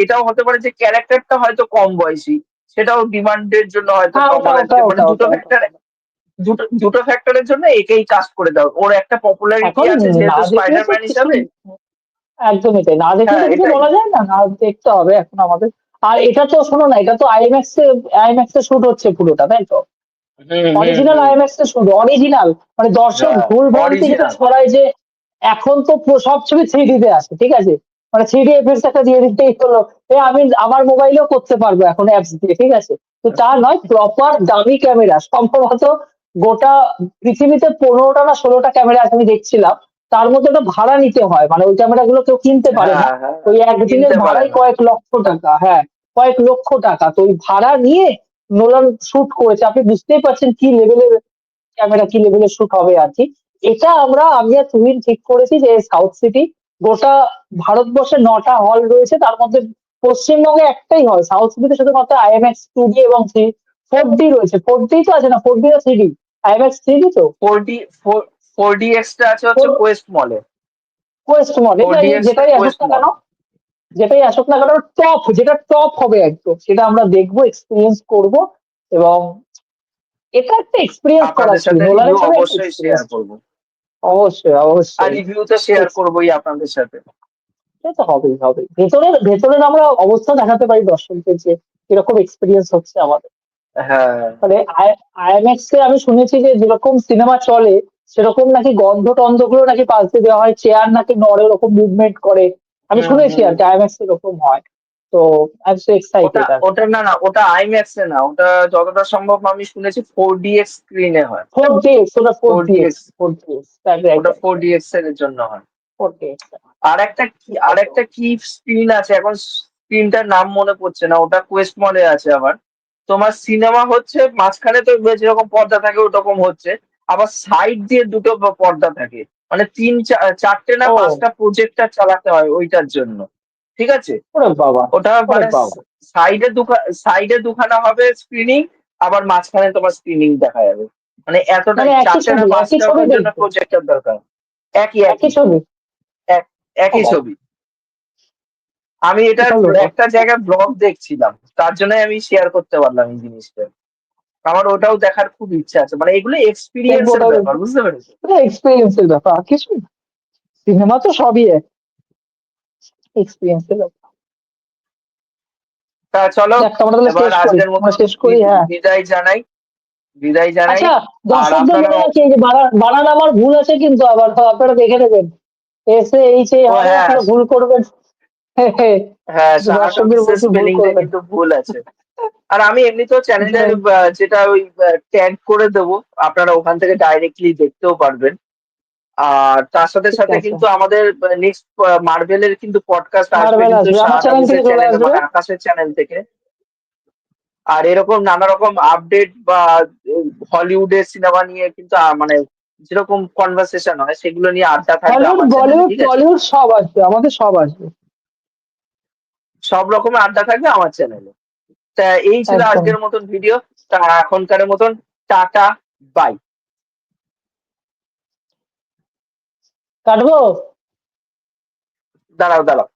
এটাও হতে পারে যে ক্যারেক্টারটা হয়তো কম বয়সী, সেটাও ডিমান্ডের জন্য হয়তো হ্যাঁ, টম ওটা ওটা হল্যান্ডকে, মানে ওটা দুটো ওটা ওটা ফ্যাক্টর, দুটো ফ্যাক্টরের জন্য একেই কাস্ট করে দাও, ওর একটা পপুলারিটি এখন আছে না যেহেতু দেখলে তো স্পাইডারম্যান কিছু, হিসাবে। একদমই তাই, না দেখলে হ্যাঁ তো কিছু এটাই। বলা যায় না, না দেখতে হবে এখন আমাদের। আর এটা তো শোনো না, এটা তো আইম্যাক্স এ শুট হচ্ছে পুরোটা, তাই তো? হুম হুম অরিজিনাল হুম। আইএমএক্স এ শুধু অরিজিনাল, মানে দর্শক হ্যাঁ ভুল ভ্রান্তি যেটা অরিজিনাল। ছড়ায় যে এখন তো সব ছবি 3D তে আসে, ঠিক আছে, মানে 3D এফেক্টস একটা দিয়ে দিতেই হলো। আমি আমার মোবাইলেও করতে পারবো এখন অ্যাপস দিয়ে, ঠিক আছে। তো তা নয়, প্রপার দামি ক্যামেরা সম্ভবত গোটা পৃথিবীতে 15টা না 16টা ক্যামেরা আছে আমি দেখছিলাম, তার মধ্যে একটা ভাড়া নিতে হয়, মানে ওই ক্যামেরা গুলো কেউ কিনতে পারে না। হ্যাঁ হ্যাঁ। ওই একদিনের কিনতে পারে ভাড়াই না। কয়েক লক্ষ টাকা, হ্যাঁ, কয়েক লক্ষ টাকা। তো ওই ভাড়া নিয়ে নোলান শুট করেছে, আপনি বুঝতেই পারছেন কি লেভেলের ক্যামেরা, কি লেভেলের শুট হবে আর কি। এটা আমি আর তুহিন ঠিক করেছি যে সাউথ সিটি, গোটা ভারতবর্ষে 9টা হল রয়েছে, তার মধ্যে পশ্চিমবঙ্গে একটাই হল, সাউথ সিটিতে শুধুমাত্র আইএমএক্স 2D এবং 4D রয়েছে। 4D তো আছে না, 4D না 3D? আইএমএক্স 3D তো। 4D, 4DX টা আছে হচ্ছে কোয়েস্ট মলে। কোয়েস্ট মডেল, 4DX টা যেটাই আসুক কোয়েস্ট না কেন, মল। টপ, যেটা টপ হবে একদম, সেটা আমরা দেখবো, এক্সপিরিয়েন্স করব। এবং এটা একটা এক্সপিরিয়েন্স করার আপনাদের ছবি, সাথে রিভিউ নোলানের ছবি একটা অবশ্যই শেয়ার এক্সপিরিয়েন্স। করব। অবশ্যই আর অবশ্যই। রিভিউ তো শেয়ার করবোই আপনাদের সাথে। সে তো হবেই হবে, ভেতরের ভেতরের আমরা অবস্থা দেখাতে পারি দর্শকদের যে কিরকম এক্সপিরিয়েন্স হচ্ছে আমাদের। হ্যাঁ। মানে আইএমএক্স এ আমি শুনেছি যে যেরকম সিনেমা চলে সেরকম নাকি গন্ধ টন্ধ গুলো নাকি পাল্টে দেওয়া হয়, চেয়ার নাকি নড়ে, ওরকম মুভমেন্ট করে, আমি হুম শুনেছি আর হুম। কি আইএমএক্স এরকম হয়। তো আই এম সো ওটা এক্সাইটেড আর কি। ওটা না না, ওটা আইম্যাক্স এ না, ওটা যতটা সম্ভব আমি শুনেছি 4DX স্ক্রিনে হয়। 4DX, ওটা four D 4DX, x 4DX, right right ওটা রাইট। 4DX এর জন্য হয়। 4DX। আর একটা কি স্ক্রিন আছে, এখন স্ক্রিনটার নাম মনে পড়ছে না, ওটা কোয়েস্ট মলে আছে আবার। তোমার সিনেমা হচ্ছে মাঝখানে তো যেরকম পর্দা থাকে ওরকম হচ্ছে, আবার সাইড দিয়ে দুটো পর্দা থাকে, মানে চারটে না ও, পাঁচটা প্রজেক্টর চালাতে হয় ওইটার জন্য, ঠিক আছে। ওরে বাবা, ওটা ওরে মানে বাবা। সাইডে দুখানা হবে স্ক্রিনিং, আবার মাঝখানে তোমার স্ক্রিনিং দেখা যাবে। মানে এতটাই, মানে একই চারটে না ছবি, একই পাঁচটা ছবি ওটার জন্য দেখবো, প্রজেক্টর দরকার। একই একই একই ছবি। এক- ও একই বাবা, ছবি। আমি এটা বিশাল ব্যাপার। একটা জায়গায় ব্লগ দেখছিলাম, তার জন্য আমি শেয়ার করতে পারলাম এই জিনিসটা। আমার ওটাও দেখার খুব ইচ্ছা আছে, মানে এগুলো এক্সপিরিয়েন্স দেখবো এর ওটা, ব্যাপার, বুঝতে পেরেছো? এক্সপিরিয়েন্সের ব্যাপার, আর কিছু সিনেমা তো সবই এক্সপিরিয়েন্সের ব্যাপার। তা চলো, দেখ আমরা তাহলে এবার শেষ করি, আজকের আমরা মতন শেষ করি, হ্যাঁ। বিদায় জানাই, বিদায় জানাই। আচ্ছা, আর দর্শকদের আপনারা, বলে রাখি, এই যে বানান আমার ভুল আছে কিন্তু, আবার তো আপনারা দেখে নেবেন, এসে এইচ এ ও হবে, হ্যাঁ, আপনারা ভুল করবেন। হ্যাঁ সাহা দর্শকদের টকিজের বলছি ভুল স্পেলিংটা করবেন। কিন্তু ভুল আছে। আর আমি এমনিতেও চ্যানেলের যাই, যেটা ওই ট্যাগ করে দেবো, আপনারা ওখান থেকে ডাইরেক্টলি দেখতেও পারবেন। আর তার সাথে ঠিক সাথে আছে। কিন্তু আমাদের নেক্সট মার্ভেলের কিন্তু পডকাস্ট আসবে মার্বেল কিন্তু আসবে আমার সাহা চ্যানেল থেকে, টকিজের চলে চ্যানেলে, আসবে। মানে আকাশের চ্যানেল থেকে। আর এরকম নানা রকম আপডেট বা হলিউডের সিনেমা নিয়ে কিন্তু মানে যেরকম কনভারসেশন হয় সেগুলো নিয়ে আড্ডা থাকবে হলিউড, আমার চ্যানেলে, বলিউড, ঠিক আছে? টলিউড সব আসবে, আমাদের সব আসবে। সব রকমের আড্ডা থাকবে আমার চ্যানেলে। তা এই ছিল একদম। আজকের মতন ভিডিও। তা এখনকার মতন টাটা, বাই। কাটবো। দাঁড়াও দাঁড়াও।